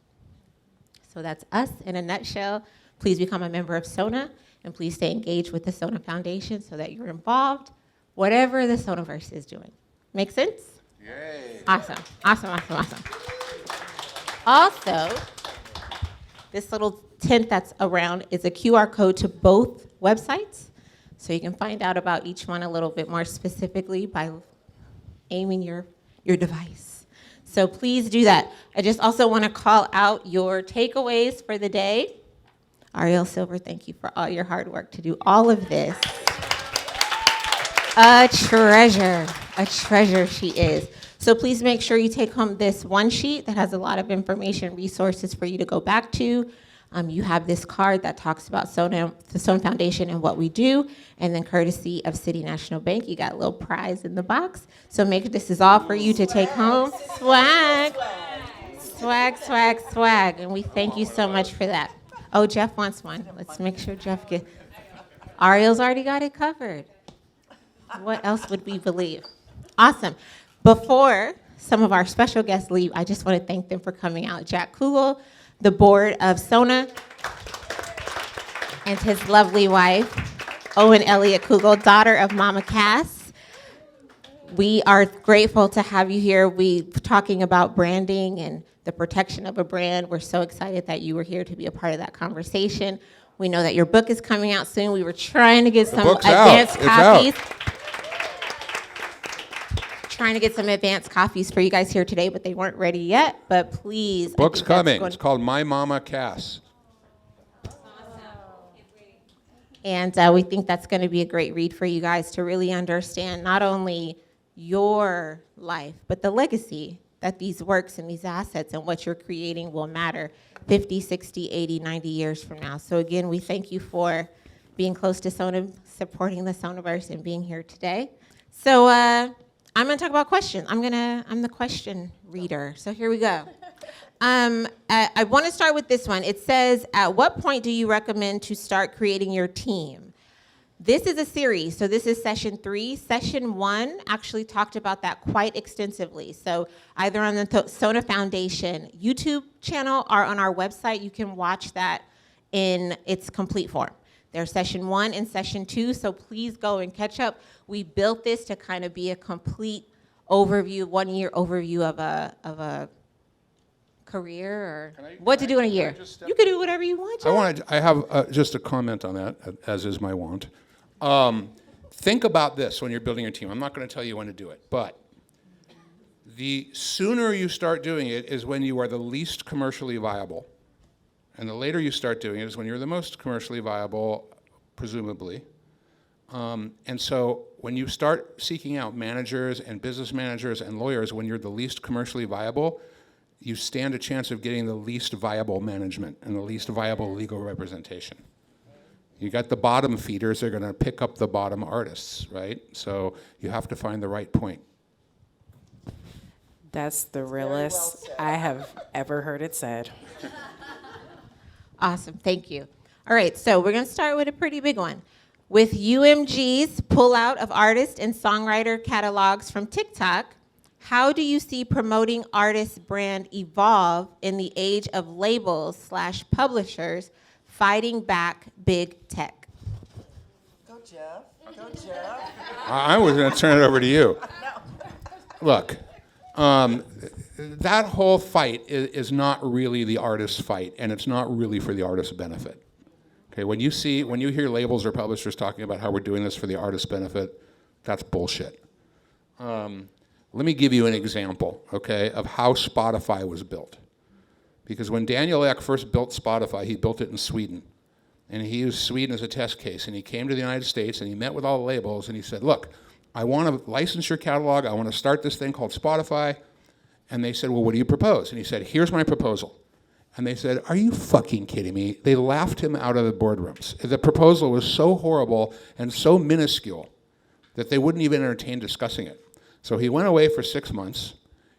So that's us in a nutshell. Please become a member of SONA, and please stay engaged with the SONA Foundation so that you're involved, whatever the SONAverse is doing. Make sense? Yay. Awesome. Also, this little tent that's around is a QR code to both websites, so you can find out about each one a little bit more specifically by aiming your device. So please do that. I just also want to call out your takeaways for the day. Ariel Silver, thank you for all your hard work to do all of this. A treasure she is. So please make sure you take home this one sheet that has a lot of information, resources for you to go back to. You have this card that talks about SONA, the SONA Foundation and what we do, and then courtesy of City National Bank, you got a little prize in the box. So this is all for you to take home. Swag. Swag, swag, swag. And we thank you so much for that. Oh, Jeff wants one. Let's make sure Jeff gets. Ariel's already got it covered. What else would we believe? Awesome. Before some of our special guests leave, I just want to thank them for coming out. Jack Kugel, the board of SONA, and his lovely wife, Owen Elliott Kugel, daughter of Mama Cass. We are grateful to have you here. We're talking about branding and the protection of a brand. We're so excited that you were here to be a part of that conversation. We know that your book is coming out soon. We were trying to get some advanced copies. Trying to get some advanced copies for you guys here today, but they weren't ready yet. But please, Book's coming. It's called My Mama Cass. And we think that's going to be a great read for you guys to really understand not only your life, but the legacy that these works and these assets and what you're creating will matter 50, 60, 80, 90 years from now. So again, we thank you for being close to SONA, supporting the Songwriters, and being here today. So I'm going to talk about questions. I'm the question reader. So here we go. I want to start with this one. It says, at what point do you recommend to start creating your team? This is a series, so this is session 3. Session 1 actually talked about that quite extensively. So either on the SONA Foundation YouTube channel or on our website, you can watch that in its complete form. There's session 1 and session 2, so please go and catch up. We built this to kind of be a complete overview, 1-year overview of a career or what to do in a year. You can do whatever you want, Jeff. I have just a comment on that, as is my wont. Think about this when you're building your team. I'm not going to tell you when to do it, but the sooner you start doing it is when you are the least commercially viable. And the later you start doing it is when you're the most commercially viable, presumably. And so when you start seeking out managers and business managers and lawyers when you're the least commercially viable, you stand a chance of getting the least viable management and the least viable legal representation. You got the bottom feeders, they're going to pick up the bottom artists, right? So you have to find the right point. That's the realest I have ever heard it said. Awesome, thank you. All right, so we're going to start with a pretty big one. With UMG's pullout of artist and songwriter catalogs from TikTok, how do you see promoting artists' brand evolve in the age of labels/publishers fighting back big tech? Go, Jeff. Go, Jeff. I was going to turn it over to you. Look, that whole fight is not really the artist's fight, and it's not really for the artist's benefit. Okay, when you hear labels or publishers talking about how we're doing this for the artist's benefit, that's bullshit. Let me give you an example, okay, of how Spotify was built. Because when Daniel Ek first built Spotify, he built it in Sweden. And he used Sweden as a test case. And he came to the United States and he met with all the labels and he said, look, I want to license your catalog. I want to start this thing called Spotify. And they said, well, what do you propose? And he said, here's my proposal. And they said, are you fucking kidding me? They laughed him out of the boardrooms. The proposal was so horrible and so minuscule that they wouldn't even entertain discussing it. So he went away for 6 months.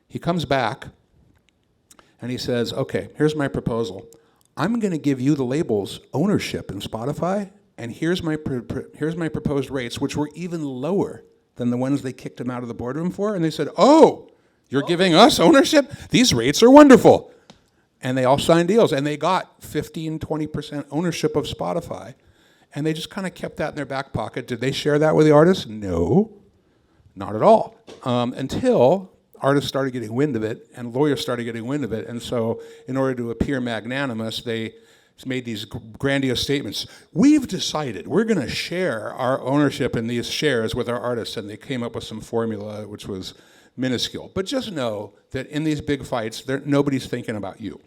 He comes back, and he says, okay, here's my proposal. I'm going to give you the label's ownership in Spotify, and here's my proposed rates, which were even lower than the ones they kicked him out of the boardroom for. And they said, oh, you're giving us ownership? These rates are wonderful. And they all signed deals, and they got 15, 20% ownership of Spotify. And they just kind of kept that in their back pocket. Did they share that with the artists? No. Not at all, until artists started getting wind of it and lawyers started getting wind of it. And so in order to appear magnanimous, they made these grandiose statements. We've decided we're going to share our ownership in these shares with our artists. And they came up with some formula which was minuscule. But just know that in these big fights, nobody's thinking about you,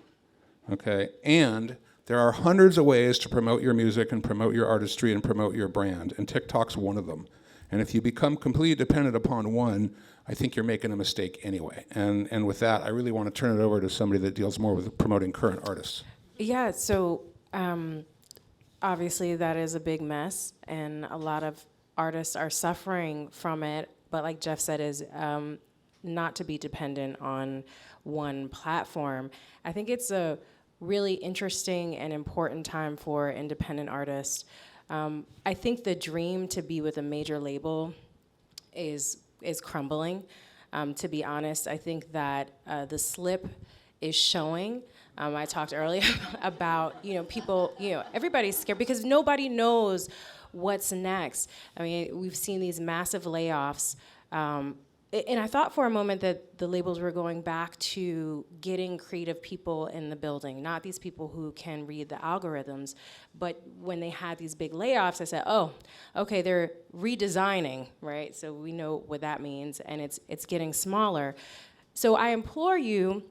okay? And there are hundreds of ways to promote your music and promote your artistry and promote your brand. And TikTok's one of them. And if you become completely dependent upon one, I think you're making a mistake anyway. And with that, I really want to turn it over to somebody that deals more with promoting current artists. Yeah, so Obviously, that is a big mess, and a lot of artists are suffering from it. But like Jeff said, is not to be dependent on one platform. I think it's a really interesting and important time for independent artists. I think the dream to be with a major label is crumbling. To be honest, I think that the slip is showing. I talked earlier about, people, everybody's scared because nobody knows what's next. I mean, we've seen these massive layoffs. And I thought for a moment that the labels were going back to getting creative people in the building, not these people who can read the algorithms. But when they had these big layoffs, I said, oh, okay, they're redesigning, right? So we know what that means, and it's getting smaller. So I implore you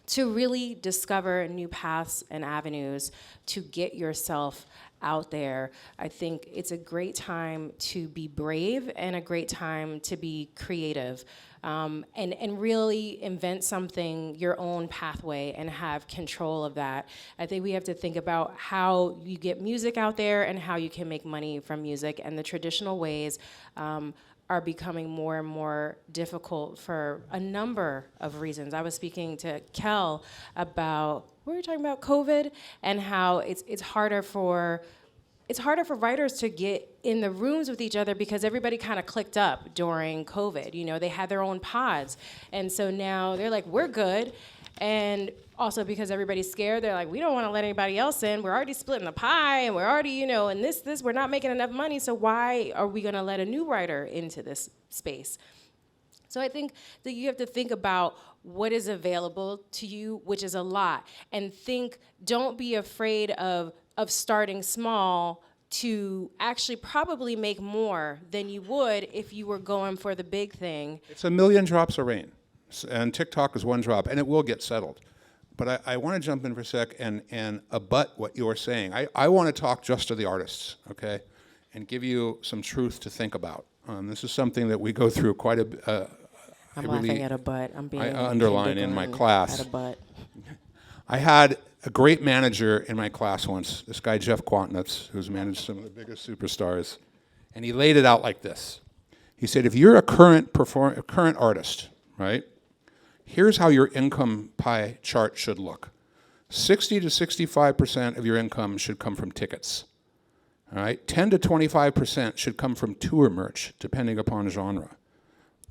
to really discover new paths and avenues to get yourself out there. I think it's a great time to be brave and a great time to be creative, and really invent something, your own pathway, and have control of that. I think we have to think about how you get music out there and how you can make money from music, and the traditional ways are becoming more and more difficult for a number of reasons. I was speaking to Kel about, we were talking about COVID and how it's harder for writers to get in the rooms with each other because everybody kind of clicked up during COVID. They had their own pods. And so now they're like, we're good. And also because everybody's scared, they're like, we don't want to let anybody else in. We're already splitting the pie, and we're already, and this, we're not making enough money, so why are we going to let a new writer into this space? So I think that you have to think about what is available to you, which is a lot, and don't be afraid of starting small to actually probably make more than you would if you were going for the big thing. It's a million drops of rain, and TikTok is one drop, and it will get settled. But I want to jump in for a sec and abut what you're saying. I want to talk just to the artists, okay, and give you some truth to think about. This is something that we go through quite a. I'm laughing at a butt. I'm being. I underline in my class. At a butt. I had a great manager in my class once. This guy Jeff Quantnitz, who's managed some of the biggest superstars, and he laid it out like this. He said, if you're a current artist, right? Here's how your income pie chart should look. 60 to 65% of your income should come from tickets. All right, 10 to 25% should come from tour merch, depending upon genre.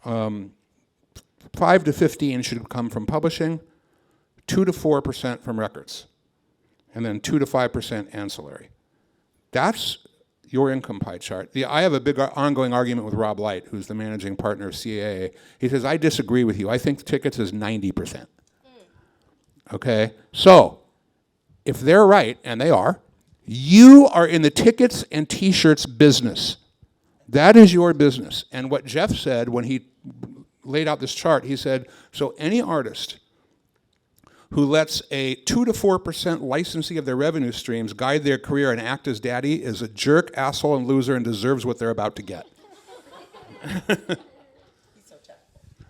5 to 15 should come from publishing, 2 to 4% from records, and then 2 to 5% ancillary. That's your income pie chart. I have a big ongoing argument with Rob Light, who's the managing partner of CAA. He says, I disagree with you. I think tickets is 90%. Okay? So, if they're right, and they are, you are in the tickets and T-shirts business. That is your business. And what Jeff said when he laid out this chart, he said, so any artist who lets a 2 to 4% licensee of their revenue streams guide their career and act as daddy is a jerk, asshole, and loser and deserves what they're about to get.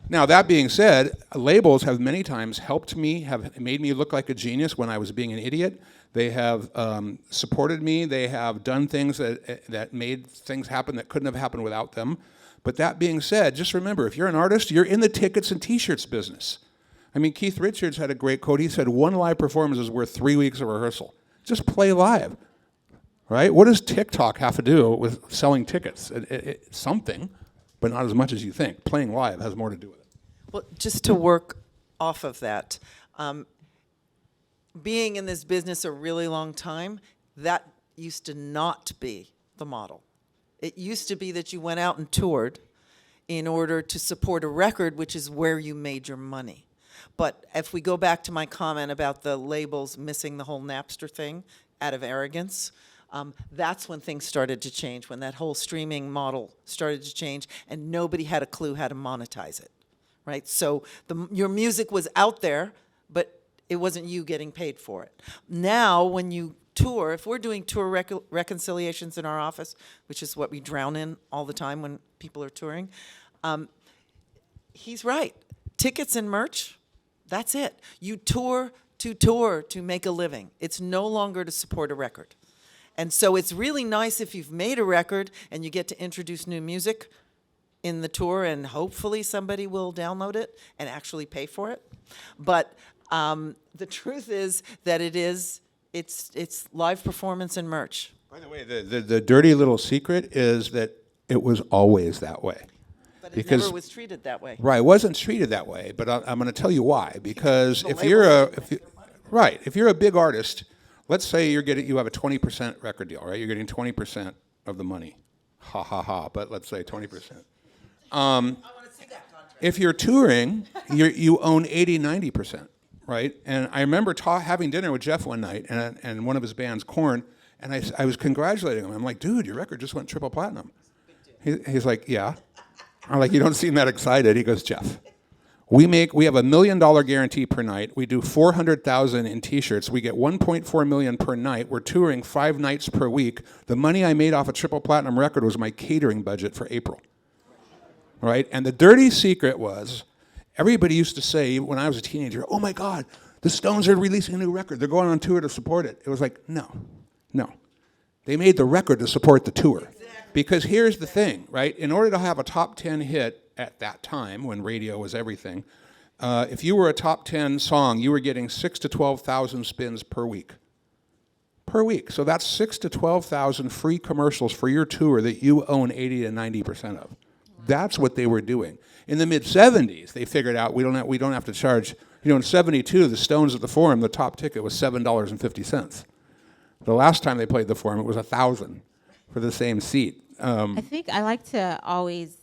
Now, that being said, labels have many times helped me, have made me look like a genius when I was being an idiot. They have supported me. They have done things that made things happen that couldn't have happened without them. But that being said, just remember, if you're an artist, you're in the tickets and T-shirts business. I mean, Keith Richards had a great quote. He said, one live performance is worth 3 weeks of rehearsal. Just play live, right? What does TikTok have to do with selling tickets? It's something, but not as much as you think. Playing live has more to do with it. Well, just to work off of that, being in this business a really long time, that used to not be the model. It used to be that you went out and toured in order to support a record, which is where you made your money. But if we go back to my comment about the labels missing the whole Napster thing out of arrogance, that's when things started to change, when that whole streaming model started to change, and nobody had a clue how to monetize it, right? So your music was out there, but it wasn't you getting paid for it. Now, when you tour, if we're doing tour reconciliations in our office, which is what we drown in all the time when people are touring, he's right. Tickets and merch, that's it. You tour to tour to make a living. It's no longer to support a record. And so it's really nice if you've made a record and you get to introduce new music in the tour, and hopefully somebody will download it and actually pay for it. But the truth is that it's live performance and merch. By the way, the dirty little secret is that it was always that way. But it Because- never was treated that way. Right, it wasn't treated that way, but I'm going to tell you why. Because if you're a big artist, let's say you have a 20% record deal, right? You're getting 20% of the money. Ha ha ha, but let's say 20%. If you're touring, you own 80, 90%, right? And I remember having dinner with Jeff one night and one of his bands, Korn, and I was congratulating him. I'm like, dude, your record just went triple platinum. He's like, yeah. I'm like, you don't seem that excited. He goes, Jeff, we have $1 million guarantee per night. We do 400,000 in T-shirts. We get 1.4 million per night. We're touring 5 nights per week. The money I made off a triple platinum record was my catering budget for April. Right? And the dirty secret was, everybody used to say when I was a teenager, oh my God, the Stones are releasing a new record. They're going on tour to support it. It was like, no. They made the record to support the tour. Exactly. Because here's the thing, right? In order to have a top 10 hit at that time, when radio was everything, if you were a top 10 song, you were getting 6,000 to 12,000 spins per week. So that's 6,000 to 12,000 free commercials for your tour that you own 80 to 90% of. That's what they were doing. In the mid-'70s, they figured out we don't have to charge. In '72, the Stones at the Forum, the top ticket was $7.50. The last time they played the Forum, it was $1,000 for the same seat. I think I like to always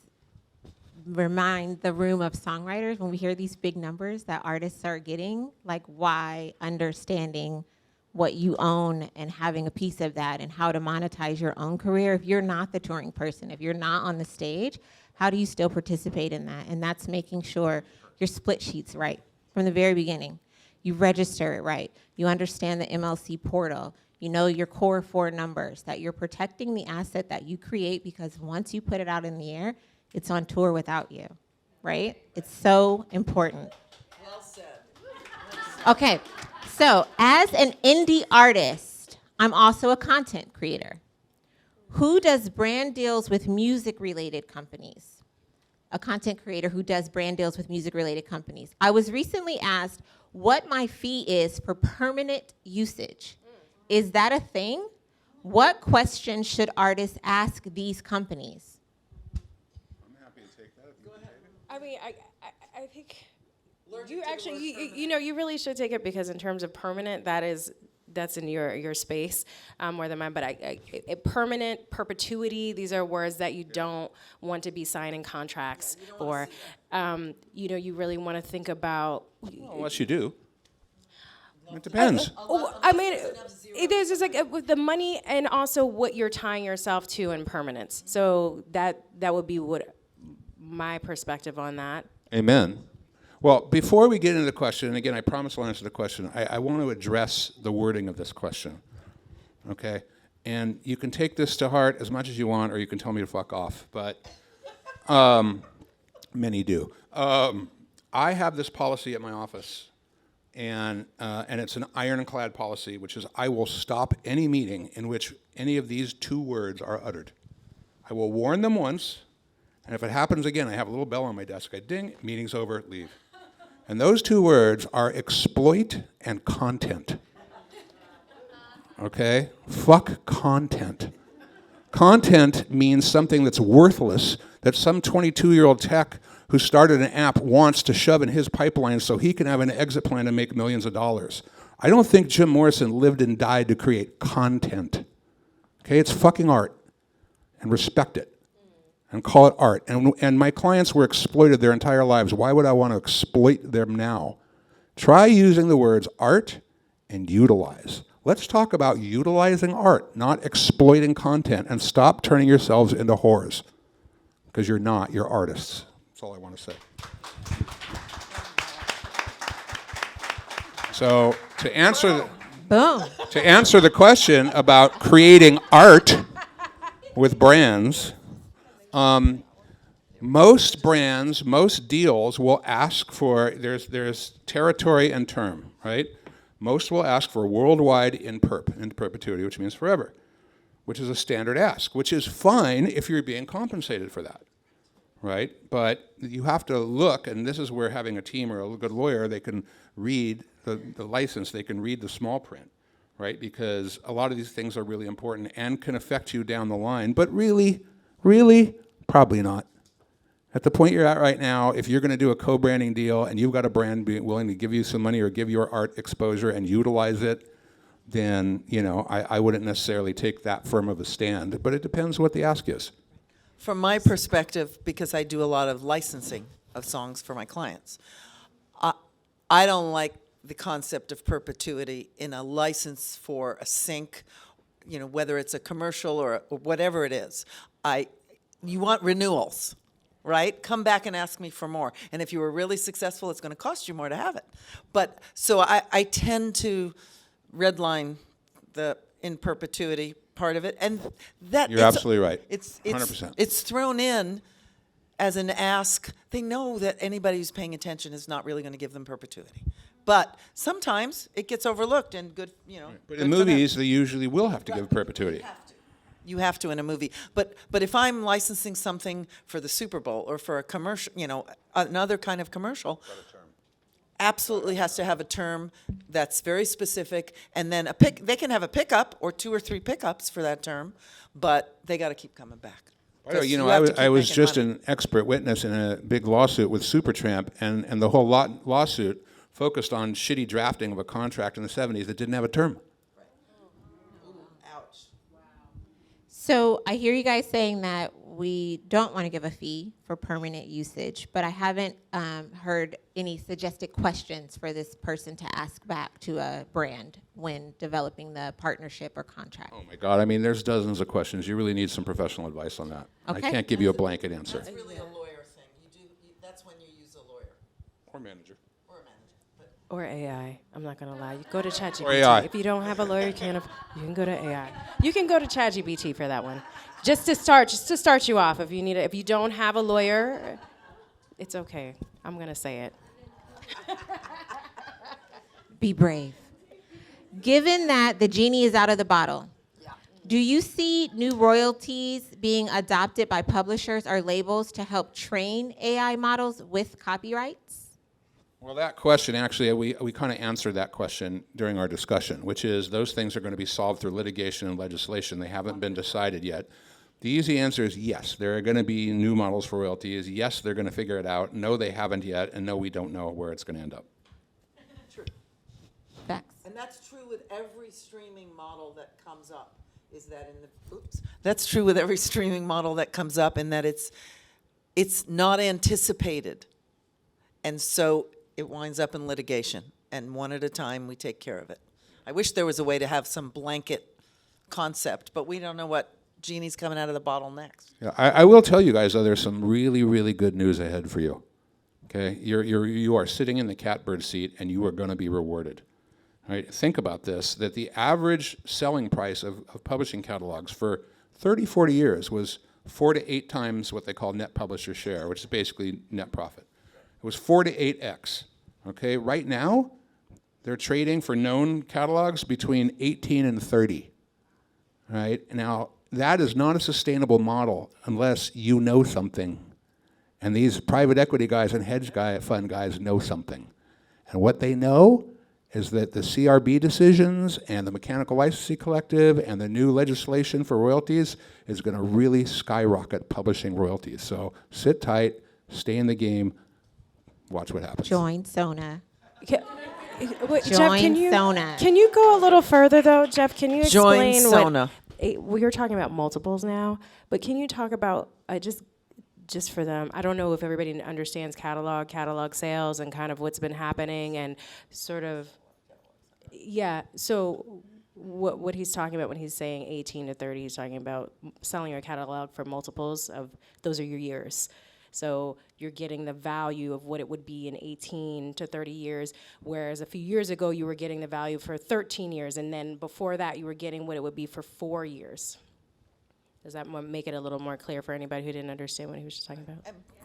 remind the room of songwriters when we hear these big numbers that artists are getting, like why understanding what you own and having a piece of that and how to monetize your own career. If you're not the touring person, if you're not on the stage, how do you still participate in that? And that's making sure your split sheet's right from the very beginning. You register it right. You understand the MLC portal. You know your core 4 numbers, that you're protecting the asset that you create, because once you put it out in the air, it's on tour without you, right? It's so important. Well said. Okay, so as an indie artist, I'm also a content creator. Who does brand deals with music-related companies? A content creator who does brand deals with music-related companies. I was recently asked what my fee is for permanent usage. Is that a thing? What questions should artists ask these companies? I'm happy to take that. Go ahead. I mean, I think you actually, you really should take it, because in terms of permanent, that's in your space more than mine. But a permanent, perpetuity, these are words that you don't want to be signing contracts for. You really want to think about. Well, unless you do. It depends. I mean, there's just like with the money and also what you're tying yourself to in permanence. So that would be what my perspective on that. Amen. Well, before we get into the question, and again, I promise I'll answer the question, I want to address the wording of this question, okay? And you can take this to heart as much as you want, or you can tell me to fuck off, but many do. I have this policy at my office, and it's an ironclad policy, which is I will stop any meeting in which any of these 2 words are uttered. I will warn them once, and if it happens again, I have a little bell on my desk. I ding, meeting's over, leave. And those 2 words are exploit and content. Okay? Fuck content. Content means something that's worthless, that some 22-year-old tech who started an app wants to shove in his pipeline so he can have an exit plan and make millions of dollars. I don't think Jim Morrison lived and died to create content. Okay? It's fucking art. And respect it. And call it art. And my clients were exploited their entire lives. Why would I want to exploit them now? Try using the words art and utilize. Let's talk about utilizing art, not exploiting content, and stop turning yourselves into whores. Because you're not, you're artists. That's all I want to say. So to answer the question about creating art with brands, most brands, most deals will ask for, there's territory and term, right? Most will ask for worldwide in perpetuity, which means forever, which is a standard ask, which is fine if you're being compensated for that, right? But you have to look, and this is where having a team or a good lawyer, they can read the license, they can read the small print, right? Because a lot of these things are really important and can affect you down the line, but really, probably not. At the point you're at right now, if you're going to do a co-branding deal and you've got a brand being willing to give you some money or give your art exposure and utilize it, then, you know, I wouldn't necessarily take that firm of a stand, but it depends what the ask is. From my perspective, because I do a lot of licensing of songs for my clients, I don't like the concept of perpetuity in a license for a sync, you know, whether it's a commercial or whatever it is. You want renewals, right? Come back and ask me for more. And if you were really successful, it's going to cost you more to have it. But so I tend to redline the in perpetuity part of it, and that You're absolutely right. It's 100%. It's thrown in as an ask. They know that anybody who's paying attention is not really going to give them perpetuity, but sometimes it gets overlooked and good, you know. But good in for them. movies, they usually will have to give perpetuity. You have to in a movie. But if I'm licensing something for the Super Bowl or for a commercial, you know, another kind of commercial, absolutely has to have a term that's very specific, and then they can have a pickup or 2 or 3 pickups for that term, but they got to keep coming back. By the way, 'Cause you know, have to keep I was making just money. an expert witness in a big lawsuit with Supertramp, and the whole lawsuit focused on shitty drafting of a contract in the 70s that didn't have a term. Ouch. So I hear you guys saying that we don't want to give a fee for permanent usage, but I haven't heard any suggested questions for this person to ask back to a brand when developing the partnership or contract. Oh my God, I mean, there's dozens of questions. You really need some professional advice on that. Okay. I can't give you a blanket answer. That's really a lawyer thing. That's when you use a lawyer Or manager. or a manager. But Or AI. I'm not gonna lie. You go to ChatGPT. Or AI. If you don't have a lawyer, you can go to AI. You can go to ChatGPT for that one. Just to start you off. If you don't have a lawyer, it's okay. I'm gonna say it. Be brave. Given that the genie is out of the bottle, do you see new royalties being adopted by publishers or labels to help train AI models with copyrights? Well, that question, actually, we kind of answered that question during our discussion, which is those things are going to be solved through litigation and legislation. They haven't been decided yet. The easy answer is yes, there are going to be new models for royalties. Yes, they're going to figure it out. No, they haven't yet. And no, we don't know where it's going to end up. true. Facts. And that's true with every streaming model that comes up. That's true with every streaming model that comes up, in that it's not anticipated. And so it winds up in litigation, and one at a time we take care of it. I wish there was a way to have some blanket concept, but we don't know what genie's coming out of the bottle next. Yeah, I will tell you guys, though, there's some really, really good news ahead for you. Okay, you are sitting in the catbird seat, and you are going to be rewarded. Right? Think about this, that the average selling price of publishing catalogs for 30, 40 years was 4 to 8 times what they call net publisher share, which is basically net profit. It was 4 to 8x. Okay, right now, they're trading for known catalogs between 18 and 30. Right? Now, that is not a sustainable model unless you know something. And these private equity guys and hedge fund guys know something. And what they know is that the CRB decisions and the Mechanical Licensing Collective and the new legislation for royalties is going to really skyrocket publishing royalties. So sit tight, stay in the game, watch what happens. Join SONA. Wait, Join Jeff, can you SONA. Can you go a little further though, Jeff? Can you Join explain SONA. We are talking about multiples now, but can you talk about just for them? I don't know if everybody understands catalog sales, and kind of what's been happening, and sort of. Yeah. So what he's talking about when he's saying 18 to 30, he's talking about selling your catalog for multiples of those are your years. So you're getting the value of what it would be in 18 to 30 years, whereas a few years ago you were getting the value for 13 years, and then before that you were getting what it would be for 4 years. Does that make it a little more clear for anybody who didn't understand what he was just talking about?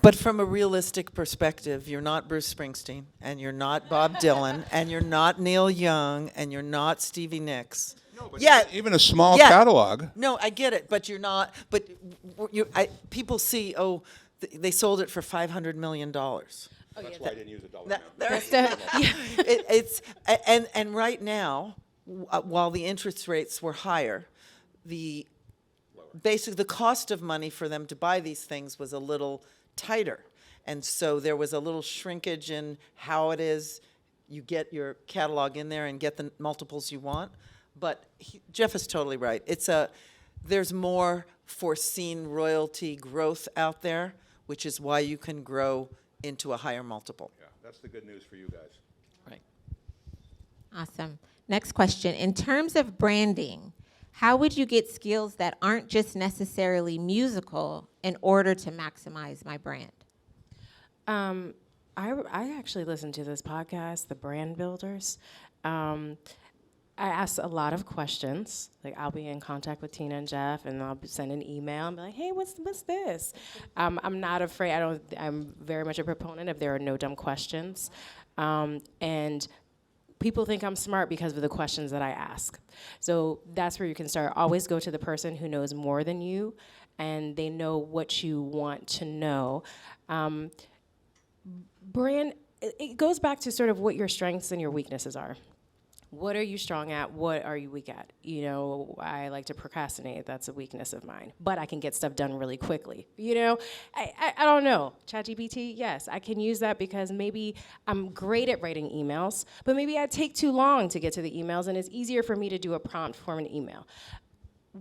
But from a realistic perspective, you're not Bruce Springsteen, and you're not Bob Dylan, and you're not Neil Young, and you're not Stevie Nicks. No, but Yeah, even a small yeah. catalog. No, I get it, but you're not. But people see, they sold it for $500 million. That's why I didn't use a dollar That- amount. It's and right now, while the interest rates were higher, basically the cost of money for them to buy these things was a little tighter, and so there was a little shrinkage in how it is you get your catalog in there and get the multiples you want. But Jeff is totally right. There's more foreseen royalty growth out there, which is why you can grow into a higher multiple. Yeah, that's the good news for you guys. Right. Awesome. Next question. In terms of branding, how would you get skills that aren't just necessarily musical in order to maximize my brand? I actually listened to this podcast, The Brand Builders. I asked a lot of questions. Like, I'll be in contact with Tina and Jeff, and I'll send an email and be like, "Hey, what's this?" I'm not afraid. I'm very much a proponent of there are no dumb questions, and people think I'm smart because of the questions that I ask. So that's where you can start. Always go to the person who knows more than you, and they know what you want to know. Brand. It goes back to sort of what your strengths and your weaknesses are. What are you strong at? What are you weak at? You know, I like to procrastinate. That's a weakness of mine. But I can get stuff done really quickly. You know, I don't know. ChatGPT, yes, I can use that because maybe I'm great at writing emails, but maybe I take too long to get to the emails, and it's easier for me to do a prompt for an email.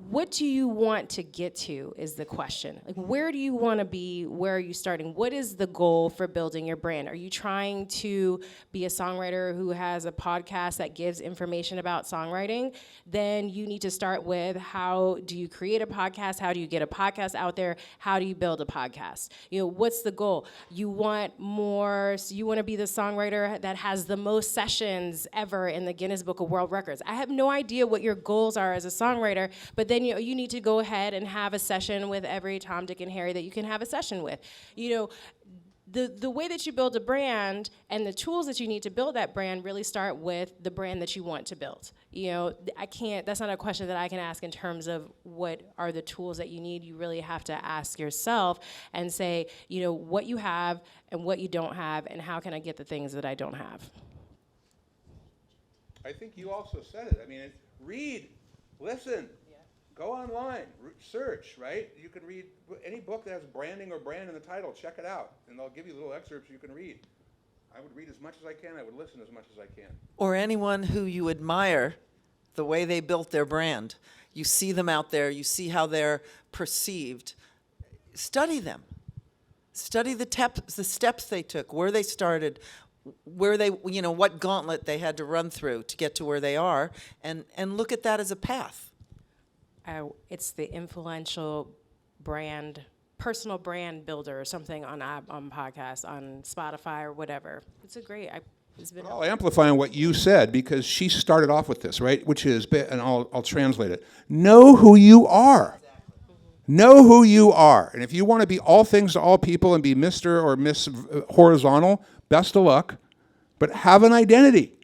What do you want to get to is the question. Like, where do you want to be? Where are you starting? What is the goal for building your brand? Are you trying to be a songwriter who has a podcast that gives information about songwriting? Then you need to start with, how do you create a podcast? How do you get a podcast out there? How do you build a podcast? You know, what's the goal? You want more, so you want to be the songwriter that has the most sessions ever in the Guinness Book of World Records. I have no idea what your goals are as a songwriter, but then you need to go ahead and have a session with every Tom, Dick, and Harry that you can have a session with. You know, the way that you build a brand and the tools that you need to build that brand really start with the brand that you want to build. You know, that's not a question that I can ask in terms of what are the tools that you need. You really have to ask yourself and say, you know, what you have and what you don't have, and how can I get the things that I don't have? I think you also said it. I mean, read, listen. Go online, search, right? You can read any book that has branding or brand in the title, check it out, and they'll give you little excerpts you can read. I would read as much as I can, I would listen as much as I can. Or anyone who you admire, the way they built their brand. You see them out there, you see how they're perceived. Study them. Study the steps they took, where they started, where they, you know, what gauntlet they had to run through to get to where they are, and look at that as a path. It's the influential brand, personal brand builder or something on podcasts, on Spotify or whatever. It's a great, it's been. I'll amplify on what you said, because she started off with this, right? Which is, and I'll translate it. Know who you are. Know who you are. And if you want to be all things to all people and be Mr. or Miss Horizontal, best of luck. But have an identity.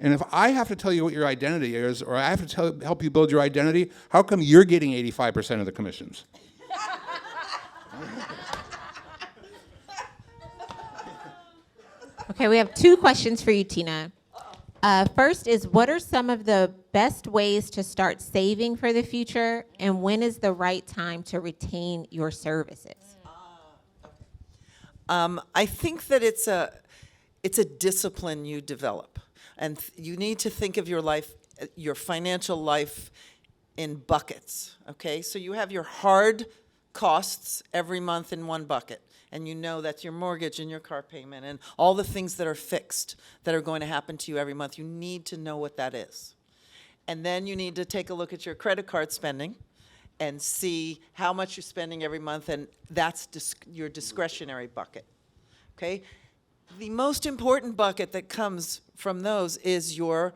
And if I have to tell you what your identity is, or I have to help you build your identity, how come you're getting 85% of the commissions? Okay, we have 2 questions for you, Tina. First is, what are some of the best ways to start saving for the future, and when is the right time to retain your services? I think that it's a discipline you develop. And you need to think of your life, your financial life, in buckets, okay? So you have your hard costs every month in one bucket, and you know that's your mortgage and your car payment and all the things that are fixed that are going to happen to you every month. You need to know what that is. And then you need to take a look at your credit card spending and see how much you're spending every month, and that's your discretionary bucket, okay? The most important bucket that comes from those is your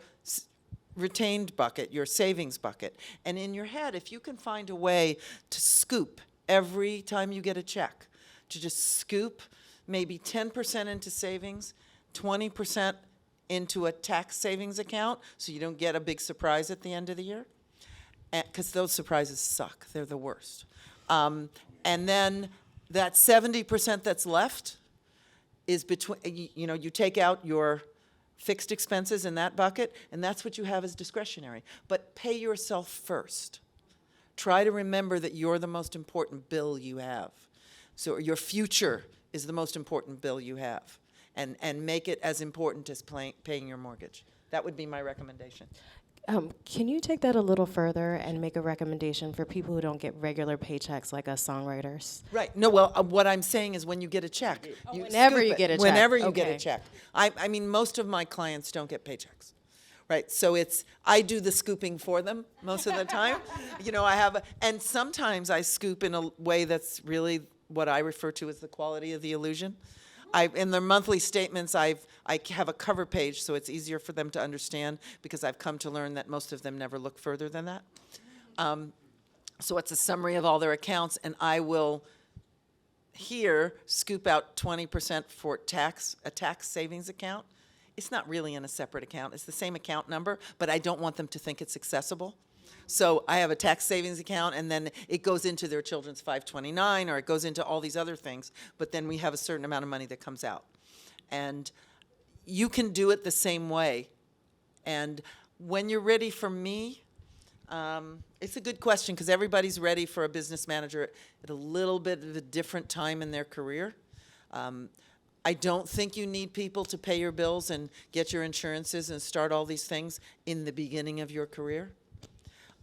retained bucket, your savings bucket. And in your head, if you can find a way to scoop every time you get a check, to just scoop maybe 10% into savings, 20% into a tax savings account, so you don't get a big surprise at the end of the year, because those surprises suck. They're the worst. And then that 70% that's left is between, you take out your fixed expenses in that bucket, and that's what you have as discretionary. But pay yourself first. Try to remember that you're the most important bill you have. So your future is the most important bill you have. And make it as important as paying your mortgage. That would be my recommendation. Can you take that a little further and make a recommendation for people who don't get regular paychecks like us songwriters? Right. No, well, what I'm saying is when you get a check. Whenever you get a check. Whenever you get a Okay. check. I mean, most of my clients don't get paychecks. Right, so I do the scooping for them most of the time. And sometimes I scoop in a way that's really what I refer to as the quality of the illusion. In their monthly statements, I have a cover page, so it's easier for them to understand, because I've come to learn that most of them never look further than that. So it's a summary of all their accounts, and I will here scoop out 20% for a tax savings account. It's not really in a separate account. It's the same account number, but I don't want them to think it's accessible. So I have a tax savings account, and then it goes into their children's 529, or it goes into all these other things, but then we have a certain amount of money that comes out. And you can do it the same way. And when you're ready for me, it's a good question, because everybody's ready for a business manager at a little bit of a different time in their career. I don't think you need people to pay your bills and get your insurances and start all these things in the beginning of your career.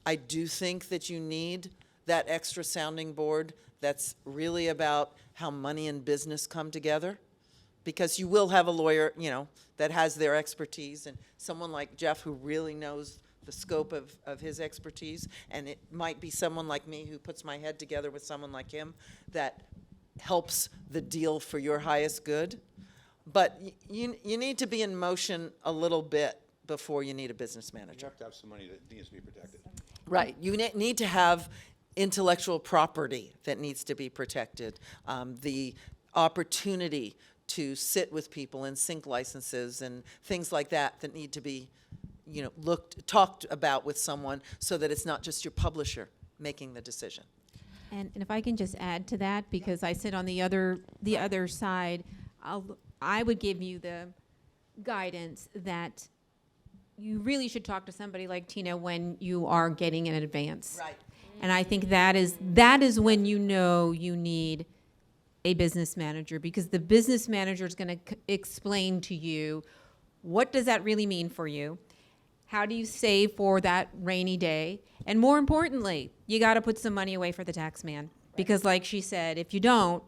I do think that you need that extra sounding board that's really about how money and business come together, because you will have a lawyer, that has their expertise, and someone like Jeff who really knows the scope of his expertise, and it might be someone like me who puts my head together with someone like him that helps the deal for your highest good. But you need to be in motion a little bit before you need a business manager. You have to have some money that needs to be protected. Right. You need to have intellectual property that needs to be protected. The opportunity to sit with people and sync licenses and things like that need to be, talked about with someone, so that it's not just your publisher making the decision. And if I can just add to that, because I sit on the other side, I would give you the guidance that you really should talk to somebody like Tina when you are getting an advance. Right. And I think that is when you need a business manager, because the business manager is going to explain to you, what does that really mean for you? How do you save for that rainy day? And more importantly, you got to put some money away for the tax man, because like she said, if you don't,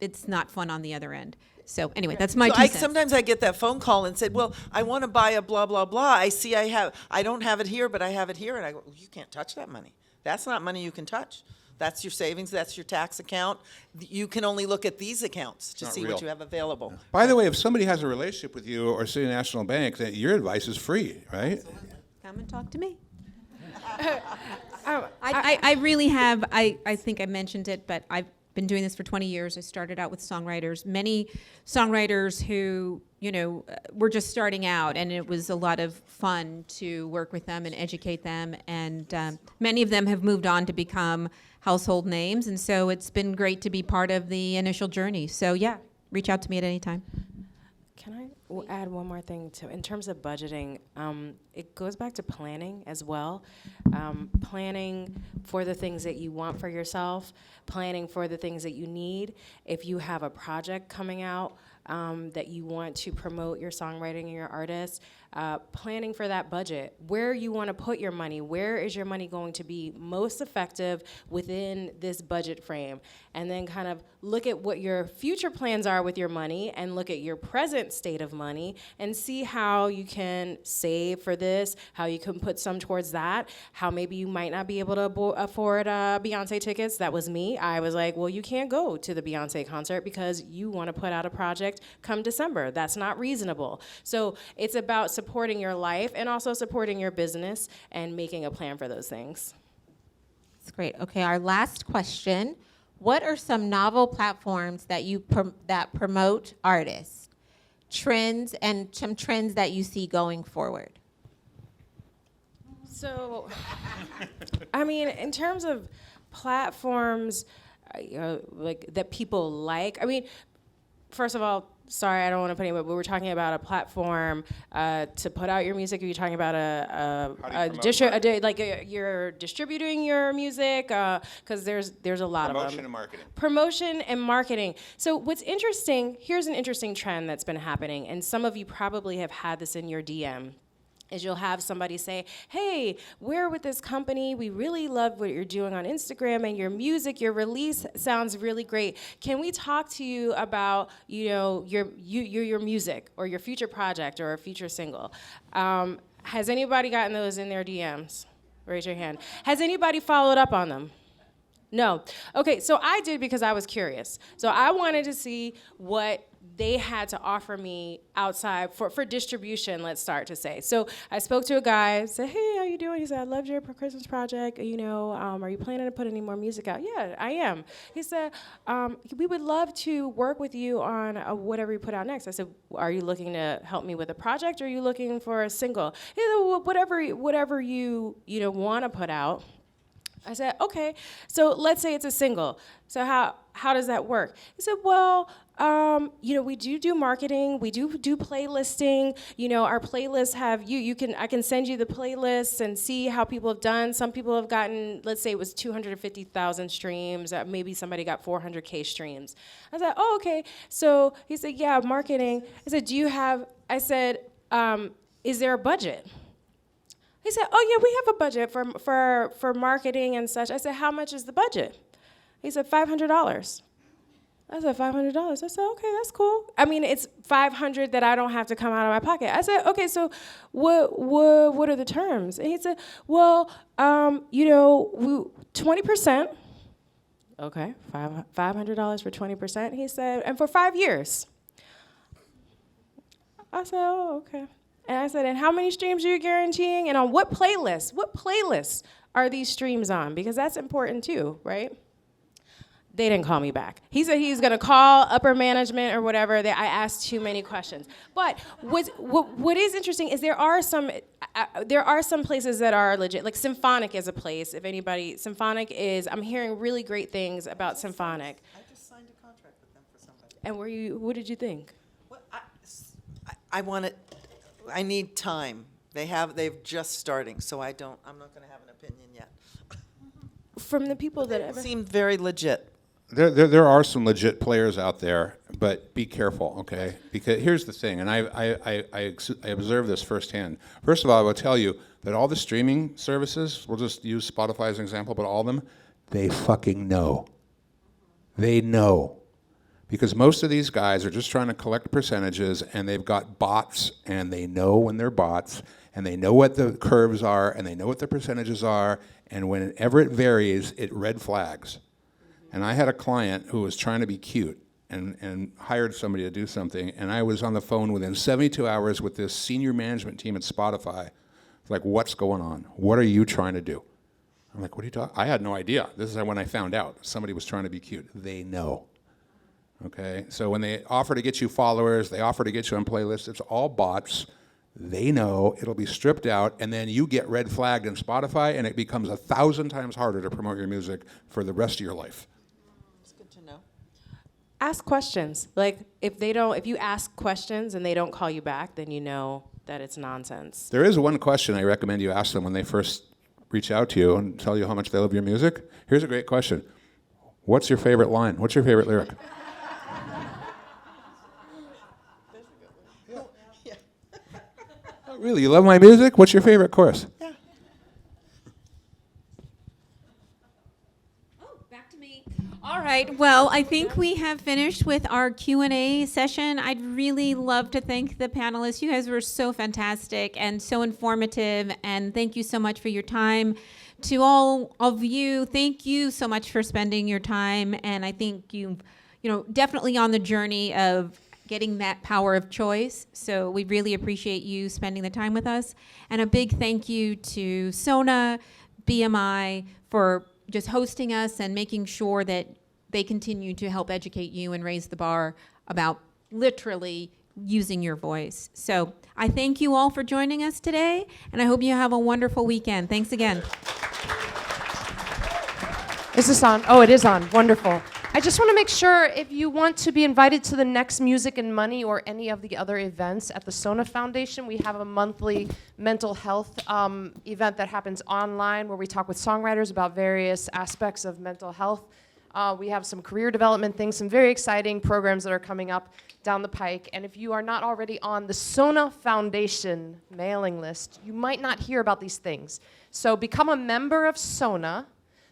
it's not fun on the other end. So anyway, that's my 2 cents. Sometimes I get that phone call and said, well, I want to buy a blah, blah, blah. I don't have it here, but I have it here. And I go, well, you can't touch that money. That's not money you can touch. That's your savings. That's your tax account. You can only look at these accounts to see what you have available. By the way, if somebody has a relationship with you or City National Bank, then your advice is free, right? Come and talk to me. I really have. I think I mentioned it, but I've been doing this for 20 years. I started out with songwriters. Many songwriters who, were just starting out, and it was a lot of fun to work with them and educate them. And many of them have moved on to become household names, and so it's been great to be part of the initial journey. So yeah, reach out to me at any time. Can I add one more thing in terms of budgeting? It goes back to planning as well. Planning for the things that you want for yourself, planning for the things that you need. If you have a project coming out that you want to promote your songwriting and your artist, planning for that budget, where you want to put your money, where is your money going to be most effective within this budget frame, and then kind of look at what your future plans are with your money and look at your present state of money and see how you can save for this, how you can put some towards that, how maybe you might not be able to afford Beyonce tickets. That was me. I was like, well, you can't go to the Beyonce concert because you want to put out a project come December. That's not reasonable. So it's about supporting your life and also supporting your business and making a plan for those things. That's great. Okay, our last question. What are some novel platforms that that promote artists? Trends and some trends that you see going forward? So, I mean, in terms of platforms like that people like, I mean, first of all, sorry, I don't want to put any, but we were talking about a platform to put out your music. Are you talking about you're distributing your music? Because there's a lot of them. Promotion and marketing. Promotion and marketing. So what's interesting, here's an interesting trend that's been happening, and some of you probably have had this in your DM. Is you'll have somebody say, hey, we're with this company, we really love what you're doing on Instagram and your music, your release sounds really great. Can we talk to you about, your music or your future project or a future single? Has anybody gotten those in their DMs? Raise your hand. Has anybody followed up on them? No. Okay, so I did because I was curious. So I wanted to see what they had to offer me outside for distribution, let's start to say. So I spoke to a guy, said, hey, how you doing? He said, I loved your Christmas project. Are you planning to put any more music out? Yeah, I am. He said, we would love to work with you on whatever you put out next. I said, are you looking to help me with a project or are you looking for a single? He said, well, whatever you want to put out. I said, okay, so let's say it's a single. So how does that work? He said, well, we do marketing, we do playlisting. Our playlists have I can send you the playlists and see how people have done. Some people have gotten, let's say it was 250,000 streams, maybe somebody got 400K streams. I said, oh, okay. So he said, yeah, marketing. I said, is there a budget? He said, oh, yeah, we have a budget for marketing and such. I said, how much is the budget? He said, $500. I said, $500? I said, okay, that's cool. I mean, it's $500 that I don't have to come out of my pocket. I said, okay, so what are the terms? And he said, well, 20%. Okay, $500 for 20%. He said, and for 5 years. I said, oh, okay. And I said, and how many streams are you guaranteeing? And on what playlist? What playlists are these streams on? Because that's important too, right? They didn't call me back. He said he was going to call upper management or whatever. I asked too many questions. But what is interesting is there are some places that are legit. Like Symphonic is a place. If anybody, Symphonic is. I'm hearing really great things about Symphonic. I just signed a contract with them for somebody. And what did you think? Well, I need time. They've just starting, so I'm not going to have an opinion yet. From the people that It seemed very legit. There are some legit players out there, but be careful, okay? Because here's the thing, and I observed this firsthand. First of all, I will tell you that all the streaming services, we'll just use Spotify as an example, but all of them, they fucking know. They know. Because most of these guys are just trying to collect percentages, and they've got bots, and they know when they're bots, and they know what the curves are, and they know what the percentages are, and whenever it varies, it red flags. And I had a client who was trying to be cute and hired somebody to do something, and I was on the phone within 72 hours with this senior management team at Spotify. Like, what's going on? What are you trying to do? I'm like, what are you talking? I had no idea. This is when I found out somebody was trying to be cute. They know. Okay, so when they offer to get you followers, they offer to get you on playlists, it's all bots. They know it'll be stripped out, and then you get red flagged in Spotify, and it becomes 1,000 times harder to promote your music for the rest of your life. It's good to know. Ask questions. Like if you ask questions and they don't call you back, then you know that it's nonsense. There is one question I recommend you ask them when they first reach out to you and tell you how much they love your music. Here's a great question. What's your favorite line? What's your favorite lyric? Really, you love my music? What's your favorite chorus? Yeah. Oh, back to me. All right. Well, I think we have finished with our Q&A session. I'd really love to thank the panelists. You guys were so fantastic and so informative, and thank you so much for your time. To all of you, thank you so much for spending your time, and I think you've, definitely on the journey of getting that power of choice. So we really appreciate you spending the time with us. And a big thank you to SONA, BMI for just hosting us and making sure that they continue to help educate you and raise the bar about literally using your voice. So I thank you all for joining us today, and I hope you have a wonderful weekend. Thanks again. Is this on? Oh, it is on. Wonderful. I just want to make sure if you want to be invited to the next Music and Money or any of the other events at the SONA Foundation, we have a monthly mental health event that happens online where we talk with songwriters about various aspects of mental health. We have some career development things, some very exciting programs that are coming up down the pike. And if you are not already on the SONA Foundation mailing list, you might not hear about these things. So become a member of SONA,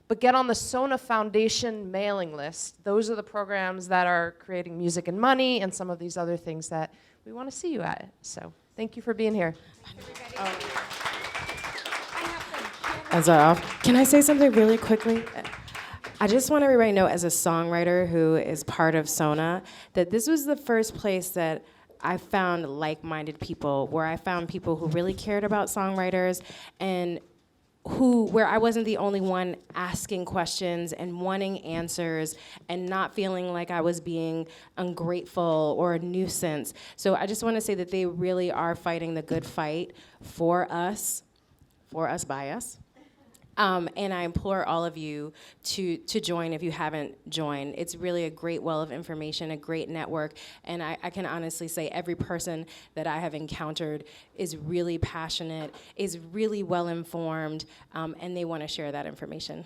but get on the SONA Foundation mailing list. Those are the programs that are creating Music and Money and some of these other things that we want to see you at. So thank you for being here. Can I say something really quickly? I just want everybody to know, as a songwriter who is part of SONA, that this was the first place that I found like-minded people, where I found people who really cared about songwriters and where I wasn't the only one asking questions and wanting answers and not feeling like I was being ungrateful or a nuisance. So I just want to say that they really are fighting the good fight for us by us. And I implore all of you to join if you haven't joined. It's really a great well of information, a great network, and I can honestly say every person that I have encountered is really passionate, is really well informed, and they want to share that information.